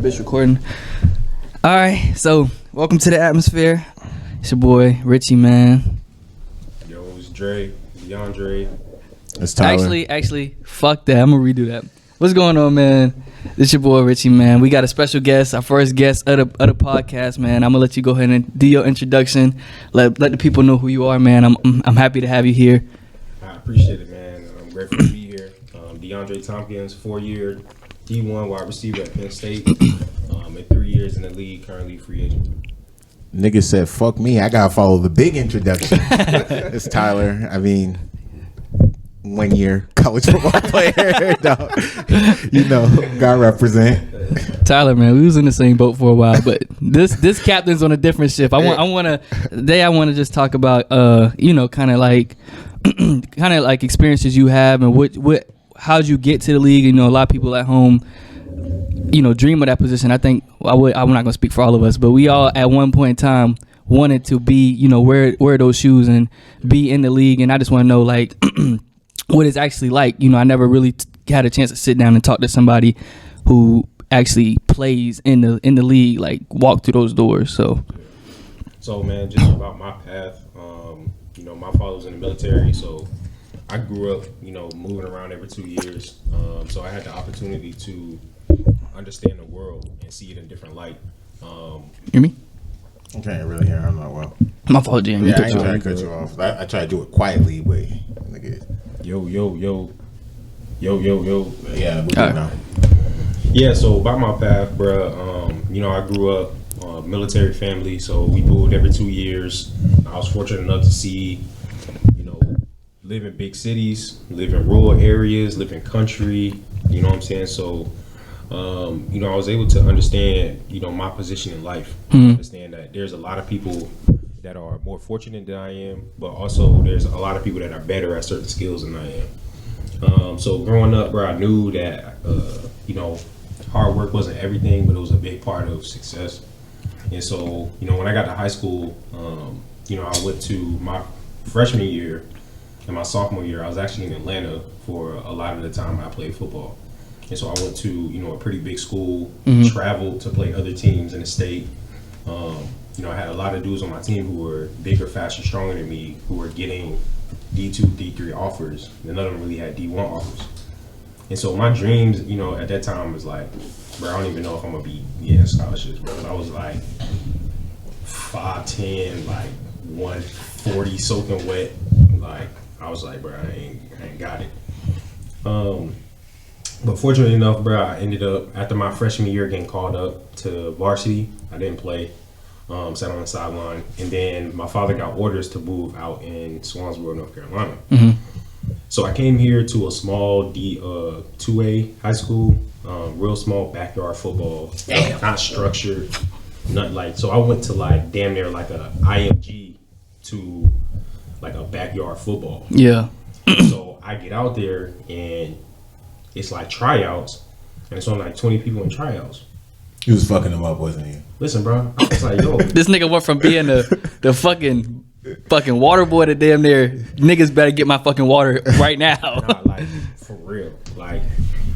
bitch recording. All right, so welcome to the atmosphere. It's your boy Richie, man. Yo, it's Dre, DeAndre. It's Tyler. Actually, fuck that. I'm gonna redo that. What's going on, man? It's your boy Richie, man. We got a special guest, our first guest of the podcast, man. I'm gonna let you go ahead and do your introduction. Let the people know who you are, man. I'm happy to have you here. I appreciate it, man. I'm grateful to be here. DeAndre Tompkins, 4-year D1 wide receiver at Penn State. At 3 years in the league, currently free agent. Nigga said, fuck me. I gotta follow the big introduction. It's Tyler. I mean, 1 year college football player. No, you know, gotta represent. Tyler, man, we was in the same boat for a while, but this captain's on a different ship. I want to just talk about kind of like experiences you have and how'd you get to the league. You know, a lot of people at home, dream of that position. I think I'm not gonna speak for all of us, but we all at one point in time wanted to be, wear those shoes and be in the league. And I just want to know, like, what it's actually like. I never really had a chance to sit down and talk to somebody who actually plays in the league, like walk through those doors. So man, just about my path. My father was in the military, so I grew up, moving around every 2 years. So I had the opportunity to understand the world and see it in different light. Hear me? I can't really hear. I'm not well. My fault, Jim. Yeah, I ain't trying to cut you off. I try to do it quietly, but nigga. Yo. Yeah, we right. now. Yeah, so about my path, bruh, I grew up military family, so we moved every 2 years. I was fortunate enough to see, live in big cities, live in rural areas, live in country, you know what I'm saying? So, I was able to understand, my position in life. Understand that there's a lot of people that are more fortunate than I am, but also there's a lot of people that are better at certain skills than I am. So growing up, bro, I knew that, hard work wasn't everything, but it was a big part of success. And so, when I got to high school, I went to my freshman year and my sophomore year. I was actually in Atlanta for a lot of the time I played football. And so I went to, a pretty big school, traveled to play other teams in the state. I had a lot of dudes on my team who were bigger, faster, stronger than me, who were getting D2, D3 offers. None of them really had D1 offers. And so my dreams, at that time was like, bro, I don't even know if I'm gonna be getting scholarships, bro. I was like 5'10", like 140 soaking wet. Like, I was like, bro, I ain't got it. But fortunately enough, bro, I ended up, after my freshman year, getting called up to varsity. I didn't play, sat on the sideline. And then my father got orders to move out in Swansboro, North Carolina. So I came here to a small 2A high school, real small backyard football, not structured, nothing like. So I went to like damn near like a IMG to like a backyard football. Yeah. So I get out there and it's like tryouts, and it's only like 20 people in tryouts. You was fucking them up, wasn't you? Listen, bro, I was like, yo, this nigga went from being the fucking water boy to damn near niggas better get my fucking water right now. Nah, like for real, like,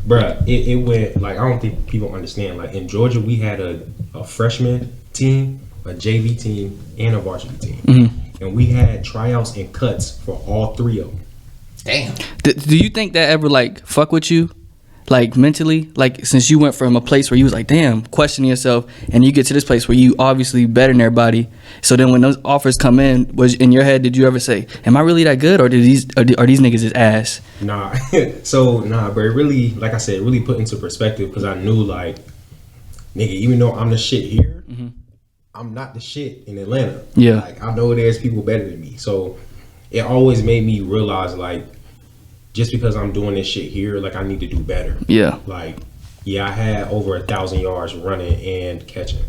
bruh, it went like, I don't think people understand. Like in Georgia, we had a freshman team, a JV team, and a varsity team, and we had tryouts and cuts for all three of them. Damn. Do you think that ever like fuck with you, like mentally, like since you went from a place where you was like damn questioning yourself, and you get to this place where you obviously better than everybody, so then when those offers come in, was in your head, did you ever say, am I really that good, or are these niggas his ass? Nah. But it really, like I said, it really put into perspective, because I knew like, nigga, even though I'm the shit here, I'm not the shit in Atlanta. Yeah. Like I know there's people better than me, so it always made me realize, like, just because I'm doing this shit here, like, I need to do better. Yeah. Like, yeah, I had over 1,000 yards running and catching.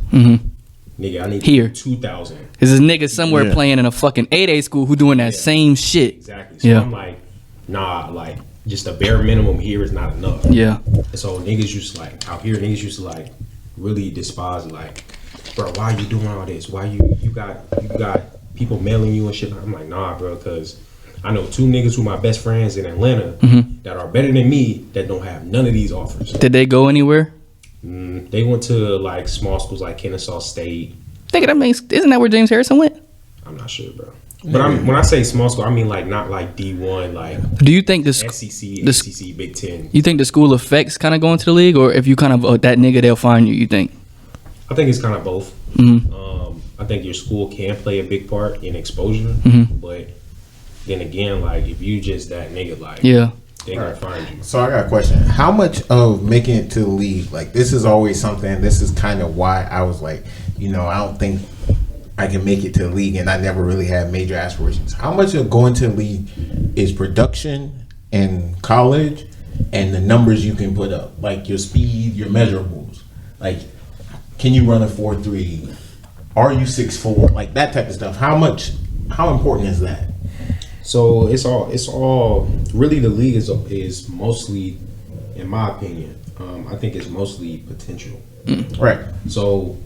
Nigga, I need here 2,000. Is this nigga somewhere playing in a fucking 8A school who doing that same shit? Exactly. So I'm like, nah, like, just the bare minimum here is not enough. Yeah. And so niggas used to, like, out here, niggas used to, like, really despise, like, bro, why you doing all this? Why you got people mailing you and shit? I'm like, nah, bro, because I know 2 niggas who my best friends in Atlanta that are better than me that don't have none of these offers. Did they go anywhere? They went to like small schools like Kennesaw State. Think that makes, isn't that where James Harrison went? I'm not sure, bro. But when I say small school, I mean like not like D1, like Do you think the SEC, ACC, Big Ten. You think the school affects kind of going to the league, or if you kind of that nigga, they'll find you? You think? I think it's kind of both. Mm-hmm. I think your school can play a big part in exposure, Mm-hmm. but then again, like if you just that nigga, like Yeah. they gonna find you. So I got a question. How much of making it to the league, like this is always something, this is kind of why I was like, I don't think I can make it to the league, and I never really had major aspirations. How much of going to the league is production and college and the numbers you can put up, like your speed, your measurables, like can you run a 4.3? Are you 6'4"? Like that type of stuff. How important is that? So it's all really the league is mostly, in my opinion, I think it's mostly potential. Right. So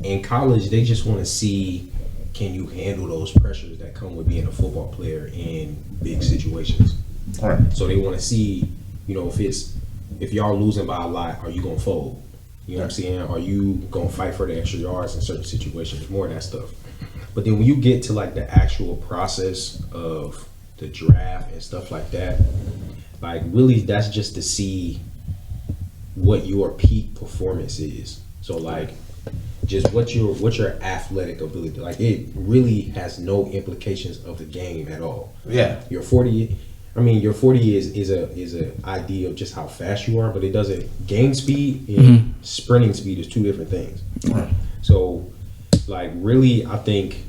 in college, they just want to see, can you handle those pressures that come with being a football player in big situations. All right. So they want to see, if y'all losing by a lot, are you gonna fold? You know what I'm saying? Are you gonna fight for the extra yards in certain situations? More of that stuff. But then when you get to like the actual process of the draft and stuff like that, like really that's just to see what your peak performance is. So like just what your athletic ability, like it really has no implications of the game at all. Yeah. Your 40 is a idea of just how fast you are, but it doesn't. Game speed and sprinting speed is two different things. Right. So like really I think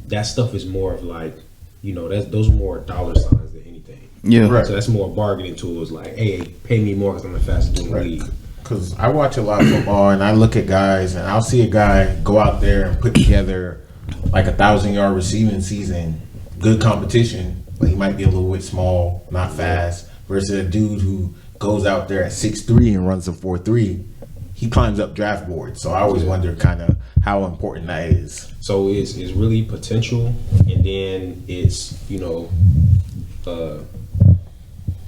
that stuff is more of like, those are more dollar signs than anything. Yeah. Right. So that's more bargaining tools like, hey, pay me more because I'm the fastest dude in the league. Because I watch a lot of football and I look at guys and I'll see a guy go out there and put together like 1,000-yard receiving season, good competition, but he might be a little bit small, not fast, versus a dude who goes out there at 6'3" and runs a 4.3. He climbs up draft boards. So I always wonder kind of how important that is. So it's really potential, and then it's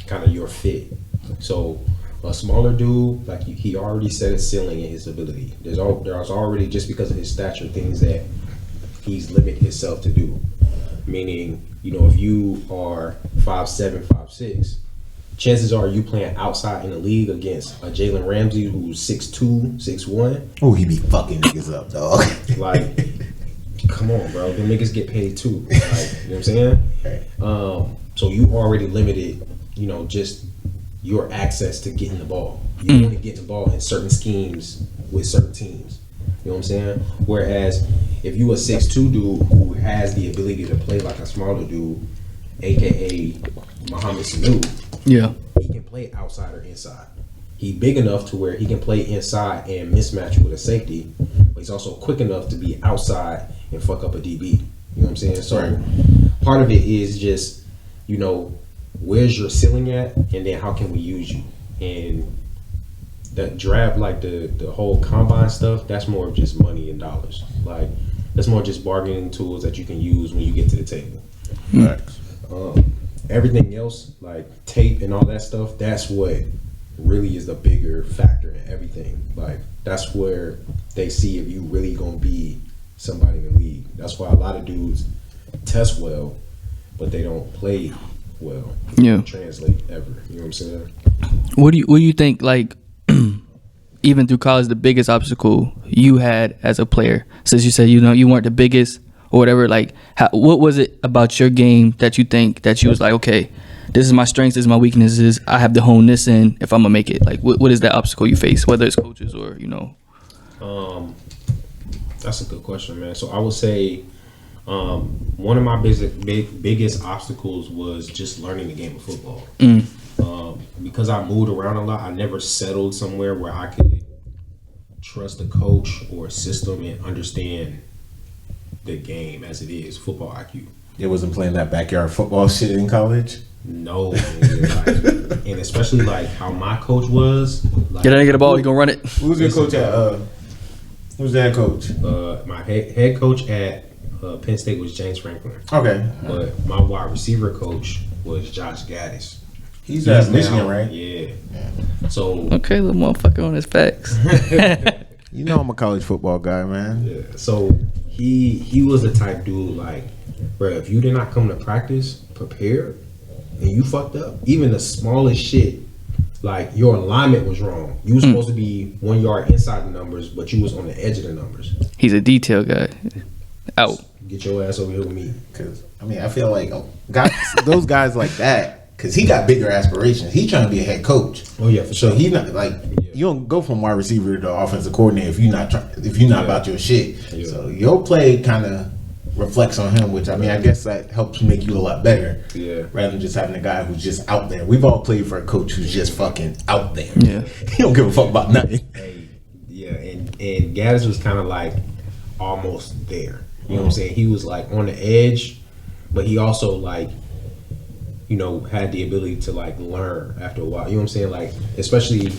kind of your fit. So a smaller dude, like he already set a ceiling in his ability. There's already, just because of his stature, things that he's limited himself to do. Meaning, if you are 5'7", 5'6", chances are you playing outside in the league against a Jalen Ramsey who's 6'2", 6'1". Oh, he be fucking niggas up, dog. Like, come on, bro. The niggas get paid too. Like, you know what I'm saying? Right. So you already limited, just your access to getting the ball. You only get the ball in certain schemes with certain teams. You know what I'm saying? Whereas if you a 6'2" dude who has the ability to play like a smaller dude, aka Muhammad Sanu, Yeah. he can play outside or inside. He big enough to where he can play inside and mismatch with a safety, but he's also quick enough to be outside and fuck up a DB. You know what I'm saying? So part of it is just, where's your ceiling at, and then how can we use you? And the draft, like the whole combine stuff, that's more of just money and dollars. Like that's more just bargaining tools that you can use when you get to the table. Right. Everything else, like tape and all that stuff, that's what really is the bigger factor in everything. Like that's where they see if you really gonna be somebody in the league. That's why a lot of dudes test well, but they don't play well. Yeah. Translate ever. You know what I'm saying? What do you think, like, even through college, the biggest obstacle you had as a player? Since you said, you weren't the biggest or whatever, like, what was it about your game that you think that you was like, okay, this is my strengths, this is my weaknesses, I have to hone this in if I'm gonna make it? Like, what is that obstacle you face, whether it's coaches or, That's a good question, man. So I would say one of my biggest obstacles was just learning the game of football. Because I moved around a lot, I never settled somewhere where I could trust a coach or a system and understand the game as it is, football IQ. It wasn't playing that backyard football shit in college? No, man, and especially like how my coach was. Like, get a ball, you gonna run it. Who's your coach at? Who's the head coach? My head coach at Penn State was James Franklin. Okay. But my wide receiver coach was Josh Gaddis. He's at Michigan, right? Yeah. So Okay, little motherfucker on his facts. You know I'm a college football guy, man. yeah. So he was the type dude like, bro, if you did not come to practice prepared and you fucked up, even the smallest shit, like your alignment was wrong. You were supposed to be 1 yard inside the numbers, but you was on the edge of the numbers. He's a detail guy. Out. Get your ass over here with me. Because I mean, I feel like those guys like that, because he got bigger aspirations. He trying to be a head coach. Oh yeah, for sure. So he's not like you don't go from wide receiver to offensive coordinator if you're not about your shit. Yeah. So your play kind of reflects on him, which I mean, I guess that helps make you a lot better. Yeah. Rather than just having a guy who's just out there. We've all played for a coach who's just fucking out there. Yeah. He don't give a fuck about nothing. Hey, yeah, and Gaddis was kind of like almost there. You know what I'm saying? He was like on the edge, but he also like, you know, had the ability to like learn after a while. You know what I'm saying? Like, especially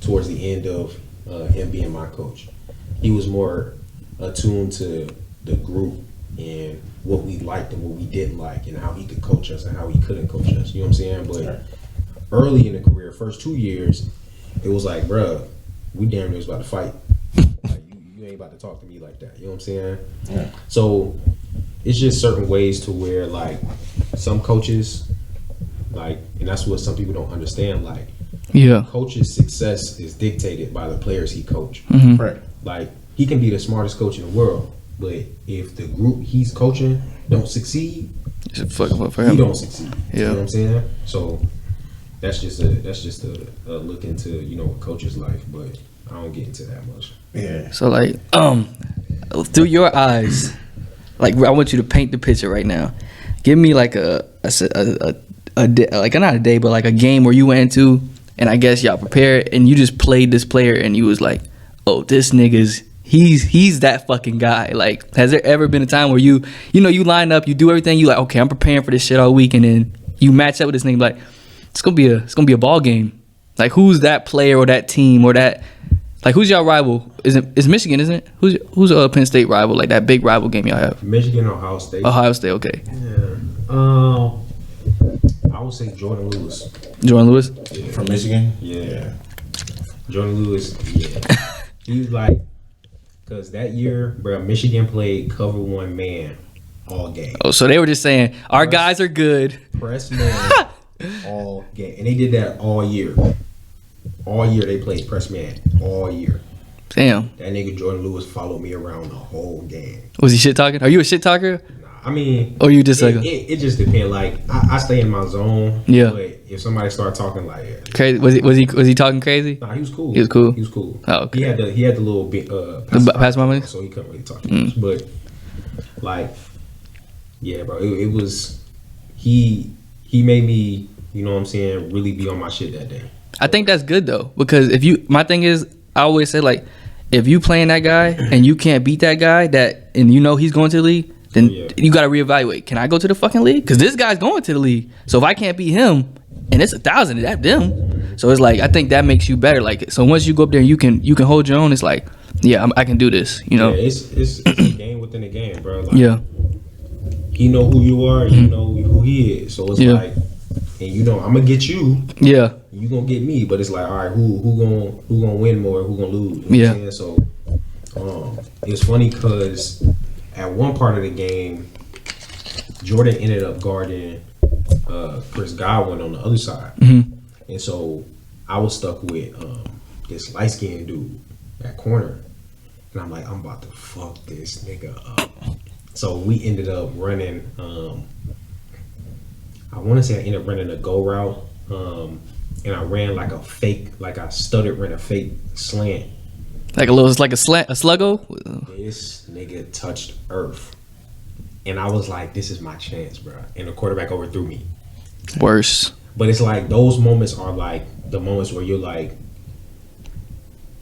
towards the end of him being my coach, he was more attuned to the group and what we liked and what we didn't like, and how he could coach us and how he couldn't coach us. You know what I'm saying? But early in the career, first 2 years, it was like, bruh, we damn near was about to fight. Like, you ain't about to talk to me like that. You know what I'm saying? Yeah. So it's just certain ways to where like some coaches, like, and that's what some people don't understand. Like, Yeah. coach's success is dictated by the players he coach. Right. Like, he can be the smartest coach in the world, but if the group he's coaching don't succeed, Just fucking up for he him. don't succeed. You Yeah. know what I'm saying? So that's just a look into, you know, a coach's life, but I don't get into that much. Yeah. So like, through your eyes, like I want you to paint the picture right now. Give me like a day, like not a day, but like a game where you went into, and I guess y'all prepared, and you just played this player, and you was like, oh, this nigga's he's that fucking guy. Like, has there ever been a time where you line up, you do everything, you like, okay, I'm preparing for this shit all week, and then you match up with this nigga, like, it's gonna be a ball game. Like, who's that player or that team or that, like, who's y'all rival? It's Michigan, isn't it? Who's Penn State rival? Like that big rival game y'all have? Michigan, Ohio State. Ohio State, okay. Yeah. I would say Jordan Lewis. Jordan Lewis. Yeah. From Michigan? Yeah. Jordan Lewis. Yeah. He was like, because that year, bro, Michigan played cover one man all game. Oh, so they were just saying our guys are good. Press man all game, and they did that all year. All year they played press man all year. Damn. That nigga Jordan Lewis followed me around the whole game. Was he shit talking? Are you a shit talker? I mean, Or you just like it just depends. Like, I stay in my zone. Yeah. But if somebody start talking like, crazy? Was he talking crazy? nah, he was cool. He was cool? He was cool. Oh, okay. He had the little bit pass my money? so he couldn't really talk too much. But like, yeah, bro, it was he made me, you know what I'm saying, really be on my shit that day. I think that's good though, because my thing is, I always say, like, if you playing that guy and you can't beat that guy and you know he's going to the league, then you got to reevaluate. Can I go to the fucking league? Because this guy's going to the league. So if I can't beat him, and it's 1,000, that's them. So it's like, I think that makes you better. Like, so once you go up there and you can hold your own, it's like, yeah, I can do this. You know? Yeah, it's a game within a game, bro. Like, Yeah. he know who you are, you know who he is. So it's like, and you know, I'm gonna get you. Yeah. You gonna get me, but it's like, all right, who gonna win more? Who gonna lose? You know what I'm saying? So, it's funny because at one part of the game, Jordan ended up guarding Chris Godwin on the other side, and so I was stuck with this light skinned dude at corner, and I'm like, I'm about to fuck this nigga up. So we ended up running. I want to say I ended up running a go route, and I ran like a fake, like I ran a fake slant. Like a sluggo? This nigga touched earth. And I was like, this is my chance, bro. And the quarterback overthrew me. Worse. But it's like, those moments are like the moments where you're like,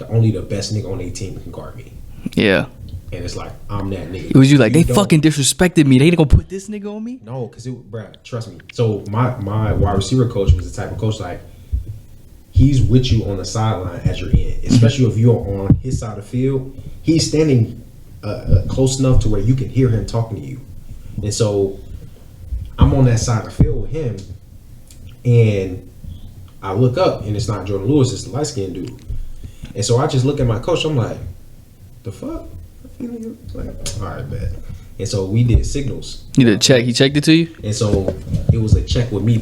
only the best nigga on their team can guard me. Yeah. And it's like, I'm that nigga. Was you like, they fucking disrespected me. They gonna put this nigga on me? No, because bro, trust me. So my wide receiver coach was the type of coach, like, he's with you on the sideline as you're in, especially if you're on his side of the field. He's standing close enough to where you can hear him talking to you. And so I'm on that side of the field with him, and I look up and it's not Jordan Lewis, it's the light skinned dude. And so I just look at my coach, I'm like, the fuck? Like, all right, bet. And so we did signals. You did check. He checked it to you. And so it was a check with me.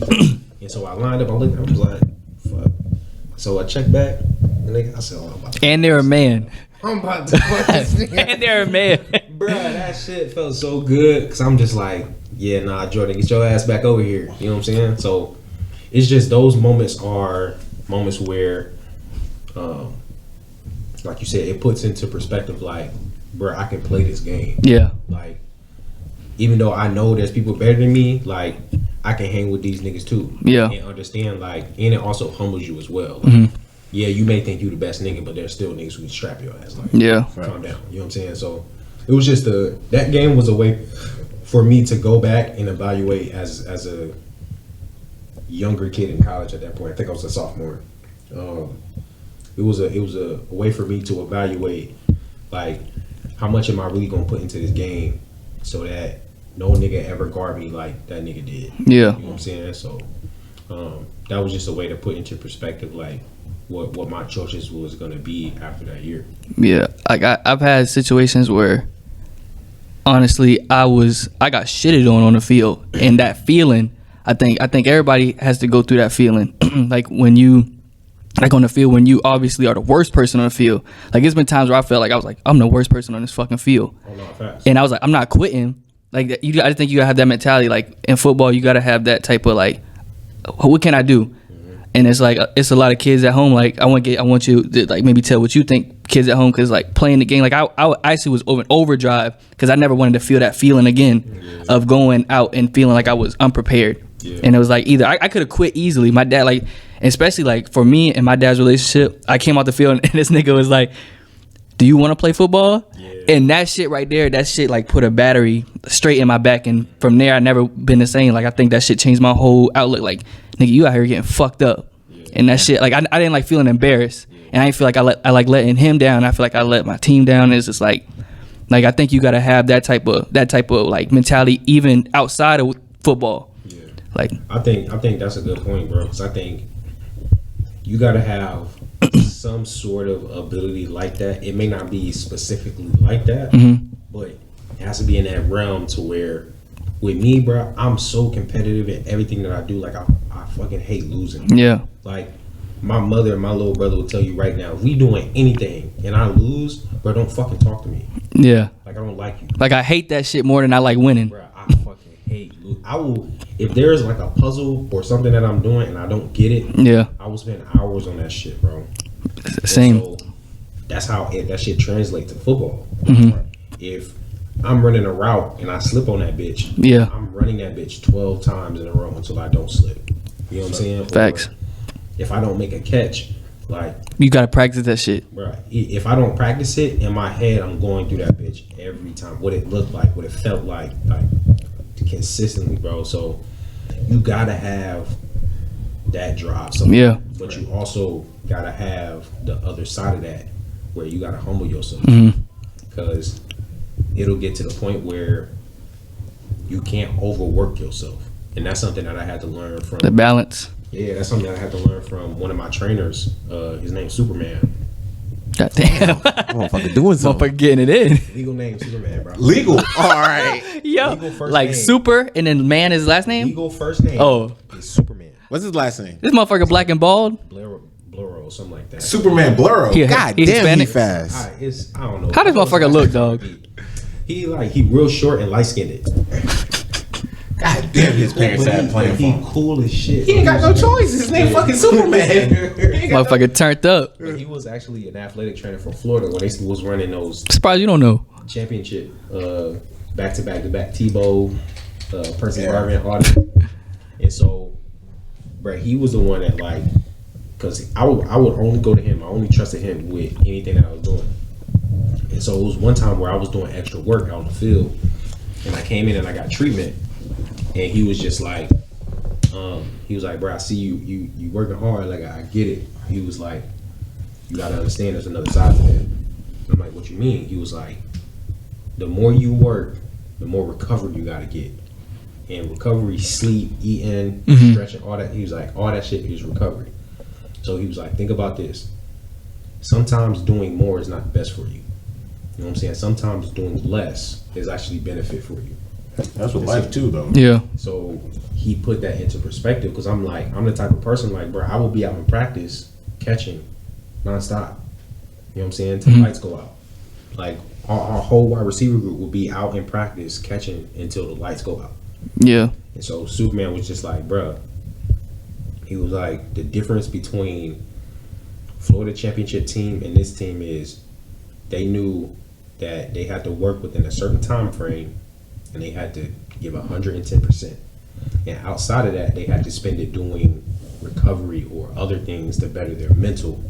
And so I lined up. I looked. I was like, "Fuck." So I checked back, and I said, "Oh, I'm about to." And they're a man. I'm about to fuck this nigga. And they're a man. Bruh, that shit felt so good because I'm just like, yeah, nah, Jordan, get your ass back over here. You know what I'm saying? So it's just those moments are moments where, like you said, it puts into perspective. Like, bruh, I can play this game. Yeah. Like, even though I know there's people better than me, like, I can hang with these niggas too. Yeah. And understand, like, and it also humbles you as well. Like, yeah, you may think you the best nigga, but there's still niggas who can strap your ass. Like, Yeah. calm down. You know what I'm saying? So it was just that game was a way for me to go back and evaluate as a younger kid in college at that point. I think I was a sophomore. It was a way for me to evaluate, like, how much am I really gonna put into this game so that no nigga ever guard me like that nigga did. Yeah. You know what I'm saying? So that was just a way to put into perspective, like, what my choices was gonna be after that year. Yeah. Like I've had situations where, honestly, I got shitted on the field, and that feeling, I think everybody has to go through that feeling. Like when you, like on the field, when you obviously are the worst person on the field. Like it's been times where I felt like I was like, I'm the worst person on this fucking field, and I was like, I'm not quitting. Like I think you gotta have that mentality. Like in football, you gotta have that type of like, what can I do? And it's like, it's a lot of kids at home. Like I want you to like maybe tell what you think, kids at home, because like playing the game, like I actually was over overdrive because I never wanted to feel that feeling again of going out and feeling like I was unprepared. Yeah. And it was like either I could have quit easily. My dad, like, especially like for me and my dad's relationship, I came out the field and this nigga was like, do you want to play football? Yeah. And that shit right there, that shit like put a battery straight in my back, and from there I never been the same. Like I think that shit changed my whole outlook. Like, nigga, you out here getting fucked up. Yeah. And that shit, like I didn't like feeling embarrassed. Yeah. And I didn't feel like I like letting him down. I feel like I let my team down. It's just like I think you gotta have that type of like mentality even outside of football. Yeah. Like I think that's a good point, bro. Because I think you gotta have some sort of ability like that. It may not be specifically like that, but it has to be in that realm to where, with me, bro, I'm so competitive in everything that I do. Like I fucking hate losing. Yeah. Like my mother and my little brother will tell you right now, if we doing anything and I lose, bro, don't fucking talk to me. Yeah. Like I don't like you. Like I hate that shit more than I like winning. Bro, I fucking hate losing. I will, if there's like a puzzle or something that I'm doing and I don't get it, yeah, I will spend hours on that shit, bro. Same. So that's how that shit translates to football. Mm-hmm. If I'm running a route and I slip on that bitch, yeah, I'm running that bitch 12 times in a row until I don't slip. You know what I'm saying? Facts. Or if I don't make a catch, like, you gotta practice that shit. Right. If I don't practice it, in my head, I'm going through that bitch every time. What it looked like, what it felt like consistently, bro. So you gotta have that drive. Yeah. But you also gotta have the other side of that, where you gotta humble yourself, because it'll get to the point where you can't overwork yourself, and that's something that I had to learn from the balance. Yeah, that's something that I had to learn from one of my trainers. His name's Superman. God damn. Motherfucker doing something. Motherfucker getting it in. Legal name Superman, bro. Legal. All right. Yo. Legal first like name. Super and then man is his last name? Legal first name. Oh. Is Superman. What's his last name? This motherfucker black and bald? Blurro, something like that. Superman Blurro. Yeah, God he's damn, he Hispanic. fast. I don't know. How does motherfucker look, dog? He real short and light skinned. God damn, his parents had playing for He him. cool as shit. He ain't got no choice. His name fucking Superman. Motherfucker turned up. But he was actually an athletic trainer from Florida when they was running those Surprised you don't know. championship back-to-back Tebow, Percy Harvin, all that. And so, bro, he was the one that, like, because I would only go to him. I only trusted him with anything that I was doing. And so it was one time where I was doing extra work out on the field, and I came in and I got treatment, and he was just like, bro, I see you working hard. Like, I get it. He was like, you gotta understand there's another side to that. I'm like, what you mean? He was like, the more you work, the more recovery you gotta get. And recovery, sleep, eating, stretching, all that. He was like, all that shit is recovery. So he was like, think about this. Sometimes doing more is not the best for you. You know what I'm saying? Sometimes doing less is actually benefit for you. That's what life too, though. Yeah. So he put that into perspective because I'm the type of person like, bro, I will be out in practice catching nonstop. You know what I'm saying? Till the lights go out. Like our whole wide receiver group will be out in practice catching until the lights go out. Yeah. And so Superman was just like, bro, he was like, the difference between Florida championship team and this team is they knew that they had to work within a certain time frame and they had to give 110%. And outside of that, they had to spend it doing recovery or other things to better their mental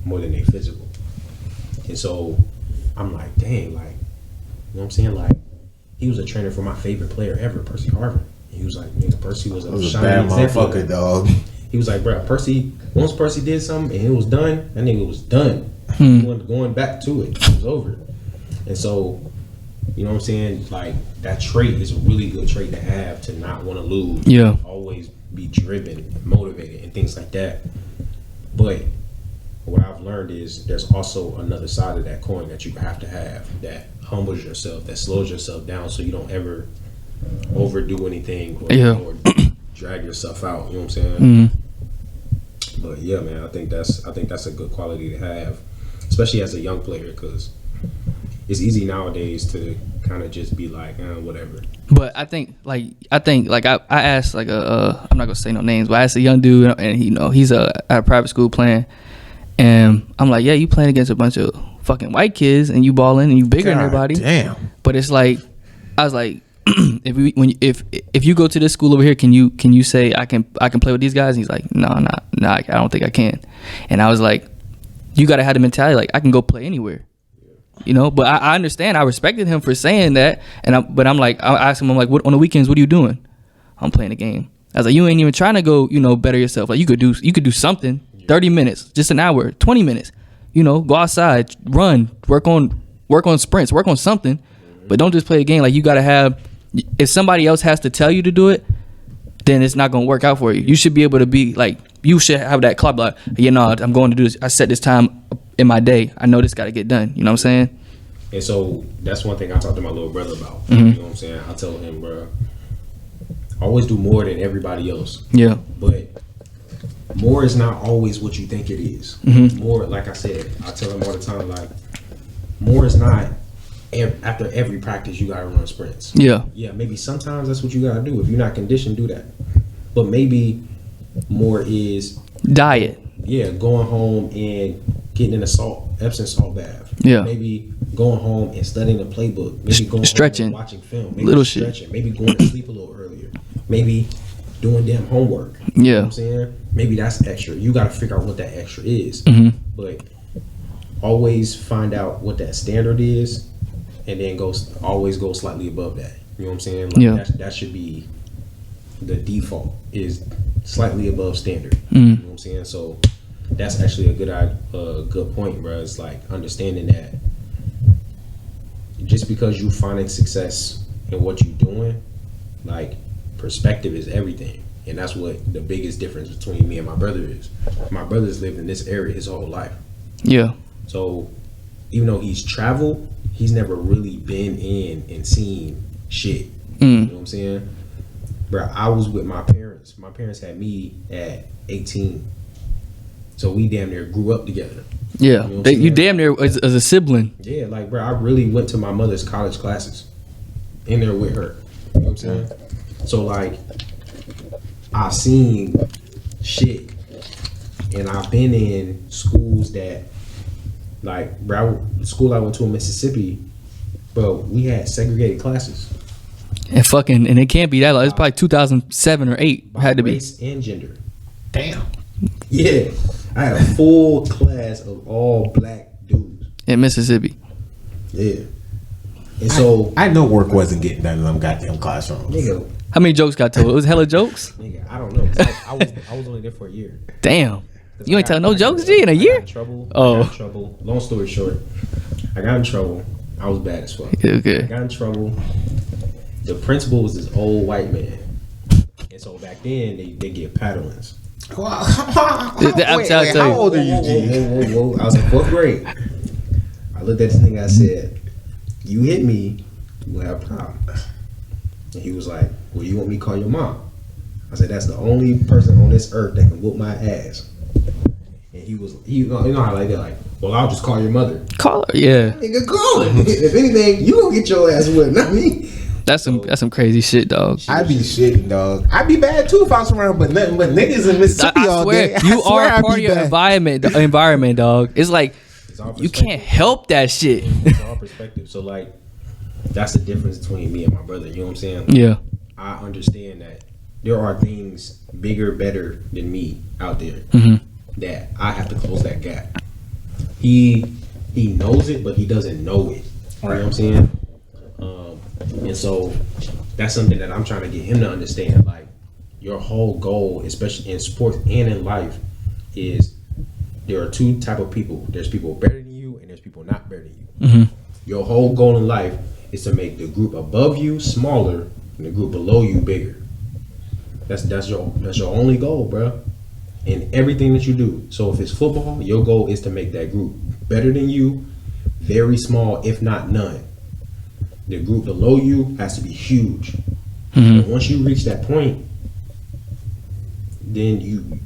more than their physical. And so I'm like, dang, like, you know what I'm saying? Like, he was a trainer for my favorite player ever, Percy Harvin. And he was like, nigga, Percy was a bad example. motherfucker, dog. He was like, bro, once Percy did something and it was done, that nigga was done. He wasn't going back to it. It was over. And so, you know what I'm saying? Like, that trait is a really good trait to have, to not want to lose. Yeah. Always be driven and motivated and things like that. But what I've learned is there's also another side of that coin that you have to have that humbles yourself, that slows yourself down so you don't ever overdo anything or drag yourself out. You know what I'm saying? But yeah, man, I think that's a good quality to have, especially as a young player, because it's easy nowadays to kind of just be like, whatever. But I think I asked like I'm not gonna say no names, but I asked a young dude, and he's at a private school playing, and I'm like, yeah, you playing against a bunch of fucking white kids, and you balling, and you bigger than everybody. Damn. But it's like, I was like, if you go to this school over here, can you say I can play with these guys? And he's like, no, I don't think I can. And I was like, you gotta have the mentality like I can go play anywhere. But I understand. I respected him for saying that, but I'm like, I asked him, I'm like, what on the weekends? What are you doing? I'm playing a game. I was like, you ain't even trying to go, better yourself. Like you could do something. 30 minutes, just an hour, 20 minutes. Go outside, run, work on sprints, work on something, but don't just play a game. Like you gotta have. If somebody else has to tell you to do it, then it's not gonna work out for you. You should be able to be like, you should have that club like, I'm going to do this. I set this time in my day. I know this got to get done. You know what I'm saying? And so that's one thing I talked to my little brother about. You know what I'm saying? I tell him, bro, always do more than everybody else. Yeah. But more is not always what you think it is. More, like I said, I tell him all the time, like, more is not after every practice you gotta run sprints. Yeah. Yeah, maybe sometimes that's what you gotta do. If you're not conditioned, do that. But maybe more is diet. Yeah, going home and getting in a Epsom salt bath. Yeah. Maybe going home and studying the playbook. Maybe going stretching, home and watching film. Maybe little stretching. shit. Maybe going to sleep a little earlier. Maybe doing damn homework. Yeah. You know what I'm saying? Maybe that's extra. You gotta figure out what that extra is. But always find out what that standard is, and then always go slightly above that. You know what I'm saying? Like that should be the default, is slightly above standard. You know what I'm saying? So that's actually a good point, bro. It's like understanding that just because you finding success in what you're doing, like perspective is everything. And that's what the biggest difference between me and my brother is. My brother's lived in this area his whole life. Yeah. So even though he's traveled, he's never really been in and seen shit. You know what I'm saying? Bro, I was with my parents. My parents had me at 18. So we damn near grew up together. Yeah. You know you damn near as a sibling. Yeah, like, bro, I really went to my mother's college classes in there with her. You know what I'm saying? So, like, I've seen shit. And I've been in schools that, like, bro, the school I went to in Mississippi, bro, we had segregated classes. And it can't be that long. It's probably 2007 or 8. Had to be. Race and gender. Damn. Yeah. I had a full class of all black dudes. In Mississippi. Yeah. And so I know work wasn't getting done in them goddamn classrooms. Nigga. How many jokes got told? It was hella jokes? Nigga, I don't know. I was only there for a year. Damn. You ain't tell no jokes, G, in a year? I got in trouble. I got in trouble. Long story short, I got in trouble. I was bad as fuck. Okay. I got in trouble. The principal was this old white man. And so back then, they get paddlings. How old are you, G? Whoa. I was in 4th grade. I looked at this thing. I said, "You hit me, we'll have a problem." And he was like, "Well, you want me to call your mom?" I said, "That's the only person on this earth that can whoop my ass." And he you know how like they're like, "Well, I'll just call your mother." Call her, yeah. Nigga, call her. If anything, you gonna get your ass whipped, not me. That's some crazy shit, dog. I be shitting, dog. I'd be bad too if I was around, but nothing but niggas in Mississippi all day. You are part of your environment, dog. It's like you can't help that shit. It's all perspective. So like, that's the difference between me and my brother. You know what I'm saying? Yeah. I understand that there are things bigger, better than me out there that I have to close that gap. He knows it, but he doesn't know it. You know what I'm saying? And so that's something that I'm trying to get him to understand. Like, your whole goal, especially in sports and in life, is there are two type of people. There's people better than you, and there's people not better than you. Your whole goal in life is to make the group above you smaller and the group below you bigger. That's your only goal, bro. In everything that you do. So if it's football, your goal is to make that group better than you, very small, if not none. The group below you has to be huge. And once you reach that point, then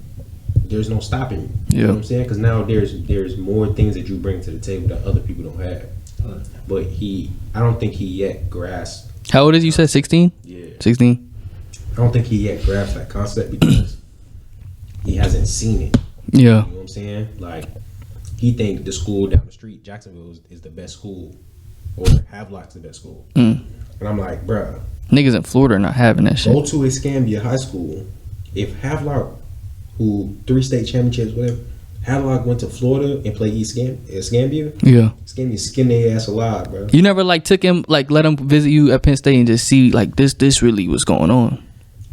there's no stopping you. You know what I'm saying? Because now there's more things that you bring to the table that other people don't have. But I don't think he yet grasped. How old is you said 16? Yeah. 16? I don't think he yet grasped that concept because he hasn't seen it. Yeah. You know what I'm saying? Like, he think the school down the street, Jacksonville, is the best school, or Havelock's the best school. And I'm like, bruh, niggas in Florida are not having that shit. go to Escambia High School. If Havelock, who 3 state championships, whatever, Havelock went to Florida and played Escambia. Yeah. Escambia skinned their ass alive, bro. You never like took him, like let him visit you at Penn State and just see like this really was going on.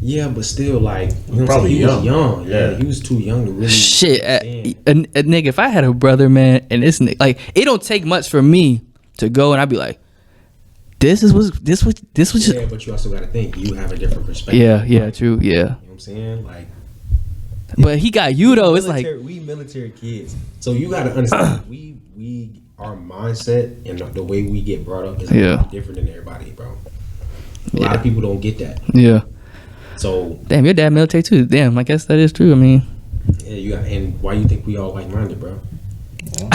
Yeah, but still, like, you know, Probably he was young. young. Yeah, he was too young to really. Shit, a nigga, if I had a brother, man, and this nigga, like, it don't take much for me to go and I'd be like, this was just. Yeah, but you also got to think you have a different perspective. Yeah, true, yeah. You know what I'm saying? Like, but he got you though. It's like we military kids, so you got to understand we our mindset and the way we get brought up is different than everybody, bro. A lot of people don't get that. Yeah. So damn, your dad military too. Damn, I guess that is true. I mean, yeah, you got. And why you think we all like minded, bro?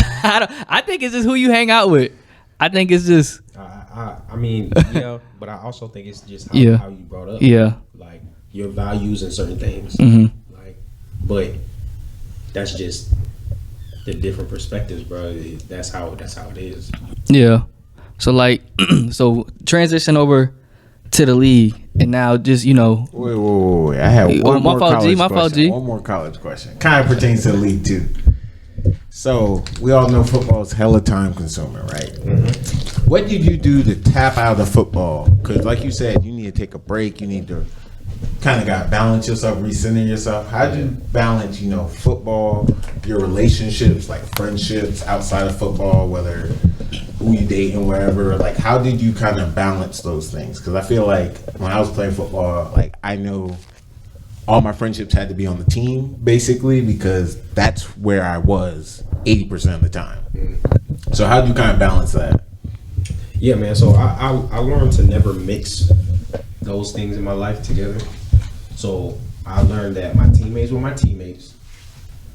I think it's just who you hang out with. I think it's just. I mean, yeah, but I also think it's just how you brought up. Yeah. Like your values and certain things. Like, but that's just the different perspectives, bro. That's how it is. Yeah. So like, so transition over to the league, and now just Wait. I have one more college my fault, G. One more college question. Kind of pertains to the league too. So we all know football is hella time consuming, right? What did you do to tap out of football? Because like you said, you need to take a break. You need to kind of got to balance yourself, recenter yourself. How do you balance, football, your relationships, like friendships outside of football, whether who you dating, wherever? Like, how did you kind of balance those things? Because I feel like when I was playing football, like I know all my friendships had to be on the team, basically, because that's where I was 80% of the time. So how do you kind of balance that? Yeah, man. So I learned to never mix those things in my life together. So I learned that my teammates were my teammates,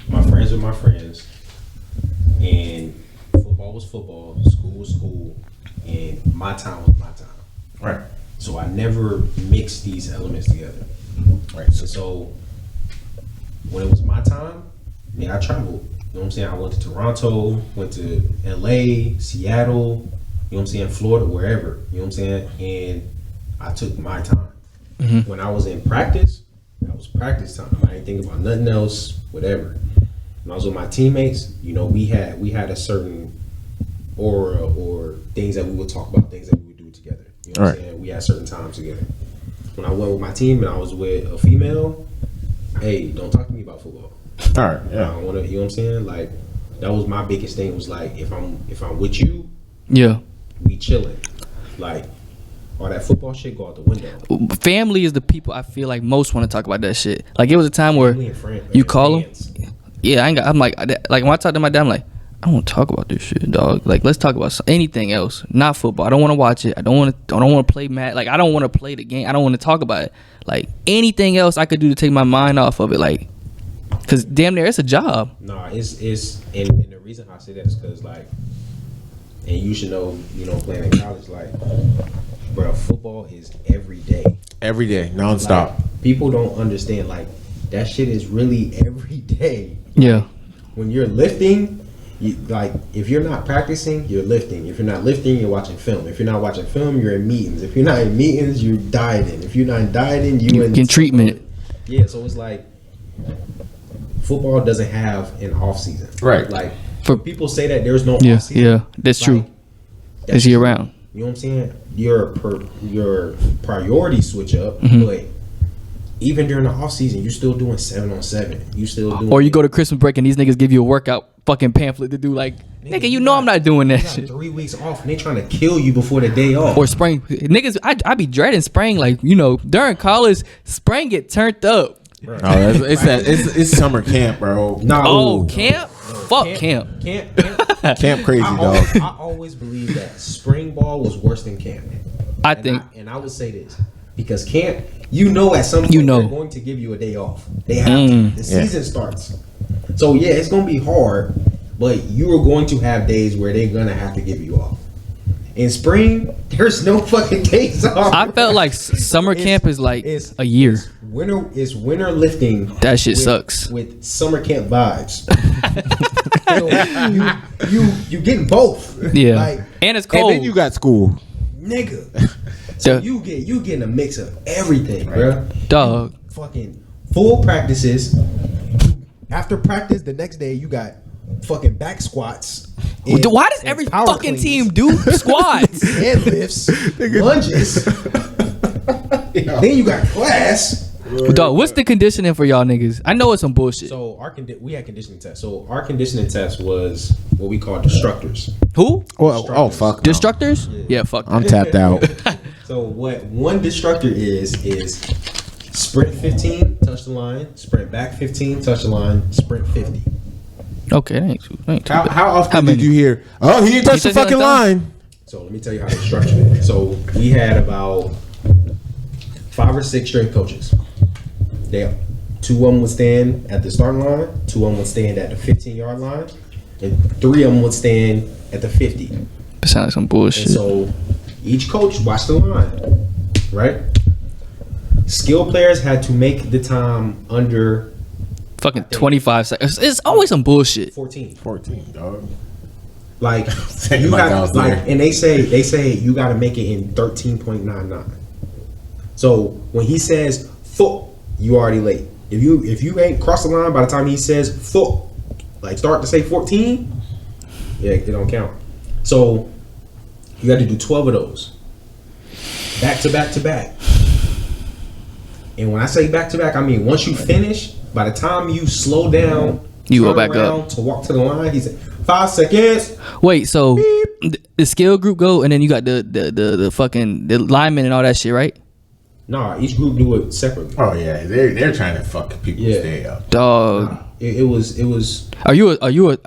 my friends were my friends, and football was football, school was school, and my time was my time. Right. So I never mixed these elements together. Right. So when it was my time, I traveled. You know what I'm saying? I went to Toronto, went to LA, Seattle, you know what I'm saying, Florida, wherever. You know what I'm saying? And I took my time. When I was in practice, that was practice time. I didn't think about nothing else, whatever. When I was with my teammates, we had a certain aura or things that we would talk about, things that we would do together. You know what I'm saying? We had certain times together. When I went with my team and I was with a female, hey, don't talk to me about football. All right, yeah. I don't want to, you know what I'm saying? Like, that was my biggest thing, was like, if I'm with you, yeah, we chilling. Like, all that football shit go out the window. Family is the people I feel like most want to talk about that shit. Like it was a time where Family and friend, you and call them. fans. Yeah, I'm like when I talk to my dad, I'm like, I don't want to talk about this shit, dog. Like, let's talk about anything else, not football. I don't want to watch it. I don't want to play Madden. Like, I don't want to play the game. I don't want to talk about it. Like, anything else I could do to take my mind off of it. Like, cause damn near it's a job. Nah, it's and the reason I say that is because like, and you should know, playing in college, like, bro, football is every day. Every day, nonstop. Like, people don't understand, like, that shit is really every day. Yeah. When you're lifting, like, if you're not practicing, you're lifting. If you're not lifting, you're watching film. If you're not watching film, you're in meetings. If you're not in meetings, you're dieting. If you're not dieting, you're in treatment. Yeah, so it's like football doesn't have an off season. Right. Like, For people say that there's no yeah, off season. yeah, that's Like, true. that's It's year true. round. You know what I'm saying? Your priorities switch up, Mm-hmm. but even during the off season, you're still doing 7-on-7. You still doing, Or you go to Christmas break and these niggas give you a workout fucking pamphlet to do. Like, nigga, you know I'm not doing that you got shit. 3 weeks off, and they trying to kill you before the day off. Or spring, niggas, I be dreading spring. Like, during college, spring get turned up. No, it's summer camp, bro. Nah, Oh, ooh, camp? Fuck camp. Camp crazy, dog. I always believe that spring ball was worse than camp. I think. And I would say this because camp, at some point they're going to give you a day off. They have to. The season starts, so yeah, it's gonna be hard, but you are going to have days where they're gonna have to give you off. In spring, there's no fucking days off. I felt like summer camp is like a year. It's winter lifting. That shit sucks. With summer camp vibes. So you getting both. Yeah. Like, And it's cold. And then you got school. nigga. So Yeah. you getting a mix of everything, bro. Dog. Fucking full practices. After practice, the next day you got fucking back squats. and- Why does and every power fucking cleans, team do squats? deadlifts, lunges? Then you got class. Dog, what's the conditioning for y'all niggas? I know it's some bullshit. So we had conditioning tests. So our conditioning test was what we call destructors. Who? Well, oh fuck. no. Destructors? Yeah, fuck. I'm tapped out. So what one destructor is sprint 15, touch the line, sprint back 15, touch the line, sprint 50. Okay, that ain't too bad. How often How many? did you hear? Oh, he didn't touch the said fucking something like line. So let me tell you how they structured it. So we had about 5 or 6 strength coaches. Two of them would stand at the starting line, 2 of them would stand at the 15-yard line, and 3 of them would stand at the 50. That sounds like some bullshit. And so each coach watched the line, right? Skill players had to make the time under Fucking 25 seconds. It's always some bullshit. 14. 14, dog. Like Say you like I got was like, there. and they say you got to make it in 13.99. So when he says foot, you already late. If you ain't crossed the line by the time he says foot, like start to say 14, yeah, it don't count. So you got to do 12 of those, back to back to back. And when I say back to back, I mean once you finish, by the time you slow down, You go turn back around up. to walk to the line. He said 5 seconds. Wait, so the skill group go, and then you got the fucking the linemen and all that shit, right? Nah, each group do it separately. Oh yeah, they're trying to fuck people's Yeah. day up. Dog. It was. Are you a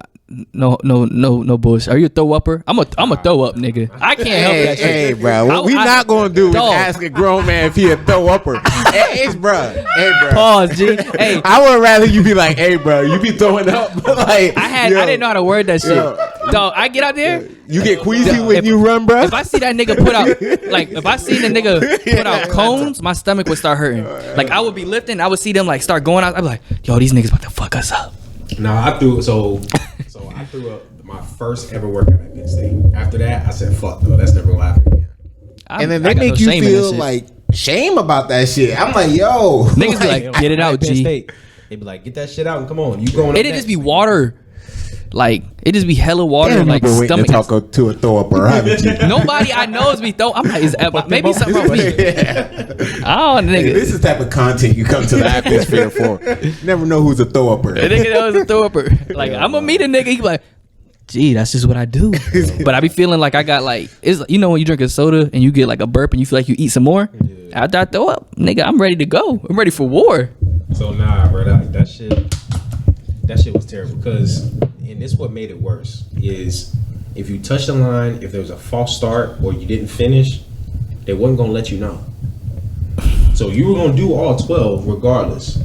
no bullshit? Are you a throw upper? I'm a throw up nigga. I can't help Hey, that shit. hey, bro. What we I- not gonna do is Dog. ask a grown man if he a throw upper. Hey, bro. Hey, bro. Pause, G. Hey, I would rather you be like, hey, bro, you be throwing up. Like I yo, didn't know how to word that shit. Yo. Dog, I get out there. You get queasy Yo, when if- you run, bro. If I see that nigga put out, like, if I seen the nigga put out cones, my stomach would start hurting. Like, I would be lifting, I would see them, like, start going out. I'd be like, yo, these niggas about to fuck us up. Nah, I threw up my first ever workout at Penn State. After that, I said, "Fuck, though, that's never gonna happen again." And then I they got no make you shame in that feel shit. like shame about that shit. I'm like, yo. Niggas be like, get it out, Penn G. State, they be like, "Get that shit out and come on, you going?" It'd just be water. Like, it just be hella water Damn, and, like, you've been waiting stomach. to talk to a throw upper, haven't you? Nobody I know is be throw. I'm like, maybe something wrong with me. I don't, Hey, nigga. this is the type of content you come to the atmosphere for. Never know who's a throw upper. A nigga that was a throw upper. Like, I'm gonna meet a nigga. He be like, gee, that's just what I do. But I be feeling like I got like, it's you know when you drink a soda and you get like a burp and you feel like you eat some more. Yeah. After I throw up, nigga, I'm ready to go. I'm ready for war. So nah, bro, that shit was terrible. Because, and this what made it worse is if you touch the line, if there was a false start or you didn't finish, they wasn't gonna let you know. So you were gonna do all 12 regardless,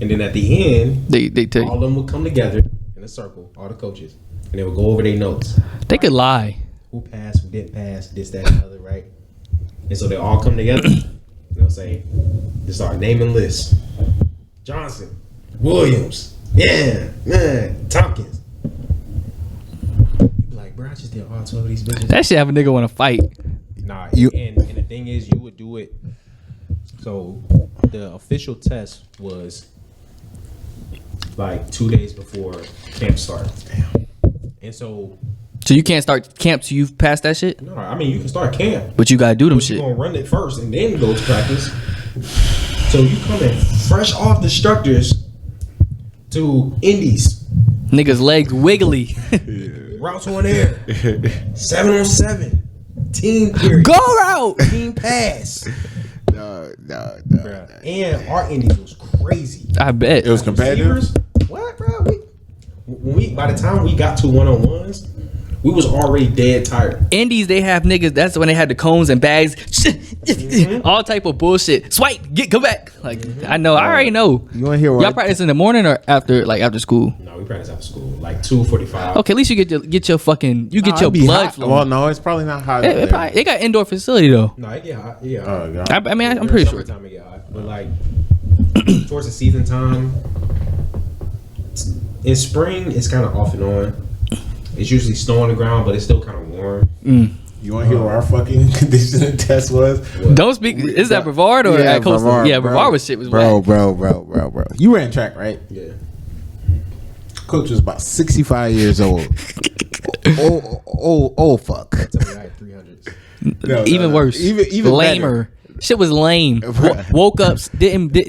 and then at the end, They tell all of you them would come together in a circle, all the coaches, and they would go over their notes. they could lie. Who passed, who didn't pass, this, that, and the other, right? And so they all come together. They'll say, they start naming lists. Johnson, Williams, yeah, man, Tompkins. You be like, bro, I just did all 12 of these bitches. That shit have a nigga want to fight. Nah, You- and the thing is, you would do it. So the official test was like 2 days before camp starts. And so, So you can't start camp till you've passed that shit. no, I mean, you can start camp. But you gotta do them But shit. you're gonna run it first and then go to practice. So you coming fresh off the structures to Indies, Niggas legs wiggly. routes on air, 7-on-7, team period, Go out. team pass. No. Bruh. And our Indies was crazy. I bet. It was competitive. Receivers, what, bro? We by the time we got to 1-on-1s, we was already dead tired. Indies, they have niggas. That's when they had the cones and bags, all type of bullshit. Swipe, come back. Like I know, I already know. You want to hear what? Y'all practice in the morning or after, like after school? No, we practice after school, like 2:45. Okay, at least you get your fucking you get Nah, your it'd be blood hot. flowing. Well, no, it's probably not hot. They got indoor facility though. No, it get hot. Yeah. Oh, God. I mean, I'm During pretty sure. summertime it get hot, but like towards the season time, in spring it's kind of off and on. It's usually snow on the ground, but it's still kind of warm. You want to hear what our fucking conditioning test was? Don't speak. Is that Brevard or at Coastal? Brevard, Yeah, bro. Brevard was shit was bro, whack. bro. You ran track, right? Yeah. Coach was about 65 years old. oh, fuck. Tell me I had 300s. No, Even worse. Even lamer. Shit was lame. Bruh. Woke up,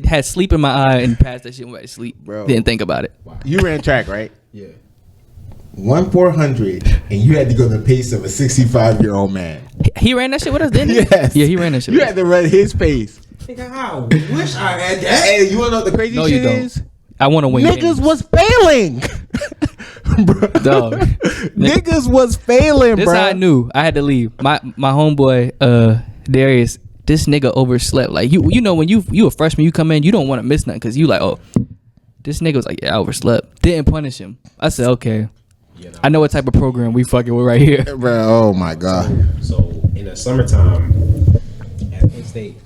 had sleep in my eye and passed that shit went to sleep. Bro. Didn't think about it. You ran track, right? Yeah. 1/400, and you had to go the pace of a 65-year-old man. He ran that shit with us, didn't he? Yes. Yeah, he ran that shit You with had us. to run his pace. Nigga, I wish I had that. Hey, you want to know what the crazy No, shit you don't. is? I want to win Niggas games. was failing. Bro. Dog. Niggas was failing, This bro. how I knew I had to leave. My homeboy, Darius, this nigga overslept. Like you know when you a freshman, you come in, you don't want to miss nothing because you like, oh, this nigga was like, yeah, I overslept. Didn't punish him. I said, okay. You know? I know what type of program we fucking with right here. Bro, oh my God. So in the summertime at Penn State,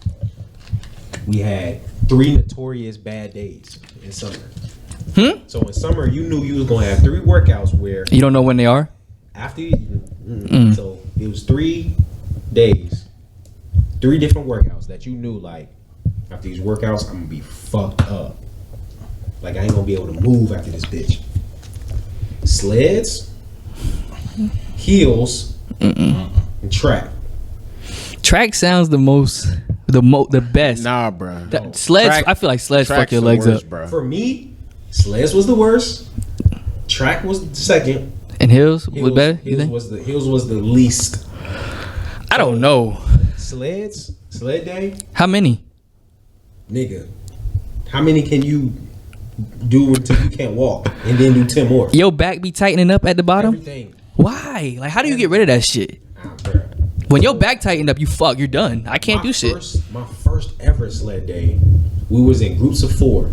we had 3 notorious bad days in summer. So in summer, you knew you was gonna have 3 workouts where You don't know when they are? after so it was 3 days, 3 different workouts that you knew like after these workouts I'm gonna be fucked up. Like I ain't gonna be able to move after this bitch. Sleds, heels, and track. Track sounds the best. Nah, bro. Sleds, Track- I feel like sleds fuck track's your the legs worst, up. bro. For me, sleds was the worst. Track was the second. And hills was better. You think? Hills was the least. I don't know. Sled day, How many? nigga. How many can you do until you can't walk, and then do 10 more? Your back be tightening up at the bottom. Everything. Why? Like, how do you get rid of that shit? Bruh. When your back tightened up, you're done. I can't do shit. My first ever sled day, we was in groups of 4.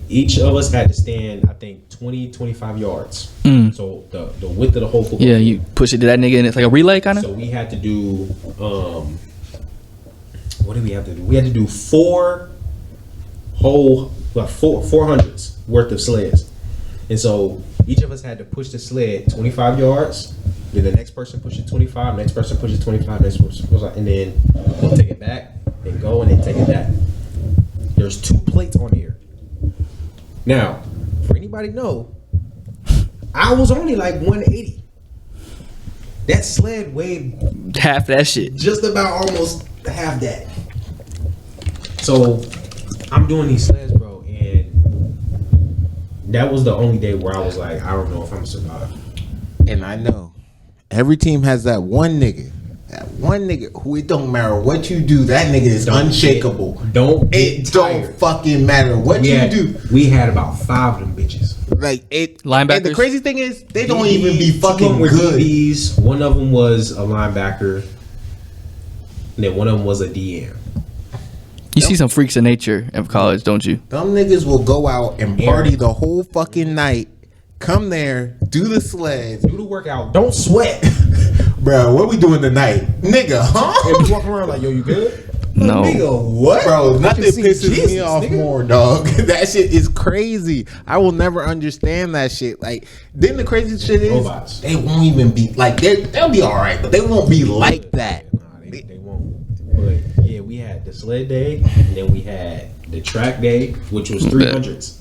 Each of us had to stand, I think, 20, 25 yards. So the width of the whole football Yeah, field. you push it to that nigga and it's like a relay kind of. So we had to do, what did we have to do? We had to do 4 400s worth of sleds. And so each of us had to push the sled 25 yards. Then the next person pushes 25, next person pushes 25, next person pushes, and then we'll take it back, then go, and then take it back. There's 2 plates on here. Now, for anybody know, I was only like 180. That sled weighed Half that shit. just about almost half that. So I'm doing these sleds, bro, and that was the only day where I was like, I don't know if I'm gonna survive. And I know every team has that one nigga. That one nigga who it don't matter what you do, that nigga is unshakable. It don't fucking matter what you do. We had about 5 of them bitches. Like it. Linebackers. And the crazy thing is, they don't even be fucking good. DBs. One of them was a linebacker, and then one of them was a DM. You see some freaks of nature in college, don't you? Them niggas will go out and party the whole fucking night. Come there, do the sleds, Do the workout. Don't sweat. bro. What we doing tonight, nigga? Huh? And we walking around like, yo, you good? No. Nigga, what? Bro, nothing see pisses Jesus, me off nigga. more, dog. That shit is crazy. I will never understand that shit. Like, then the crazy shit is, Robots. they won't even be like they'll be all right, but they won't be like that. Nah, they won't. But yeah, we had the sled day, and then we had the track day, which was 300s.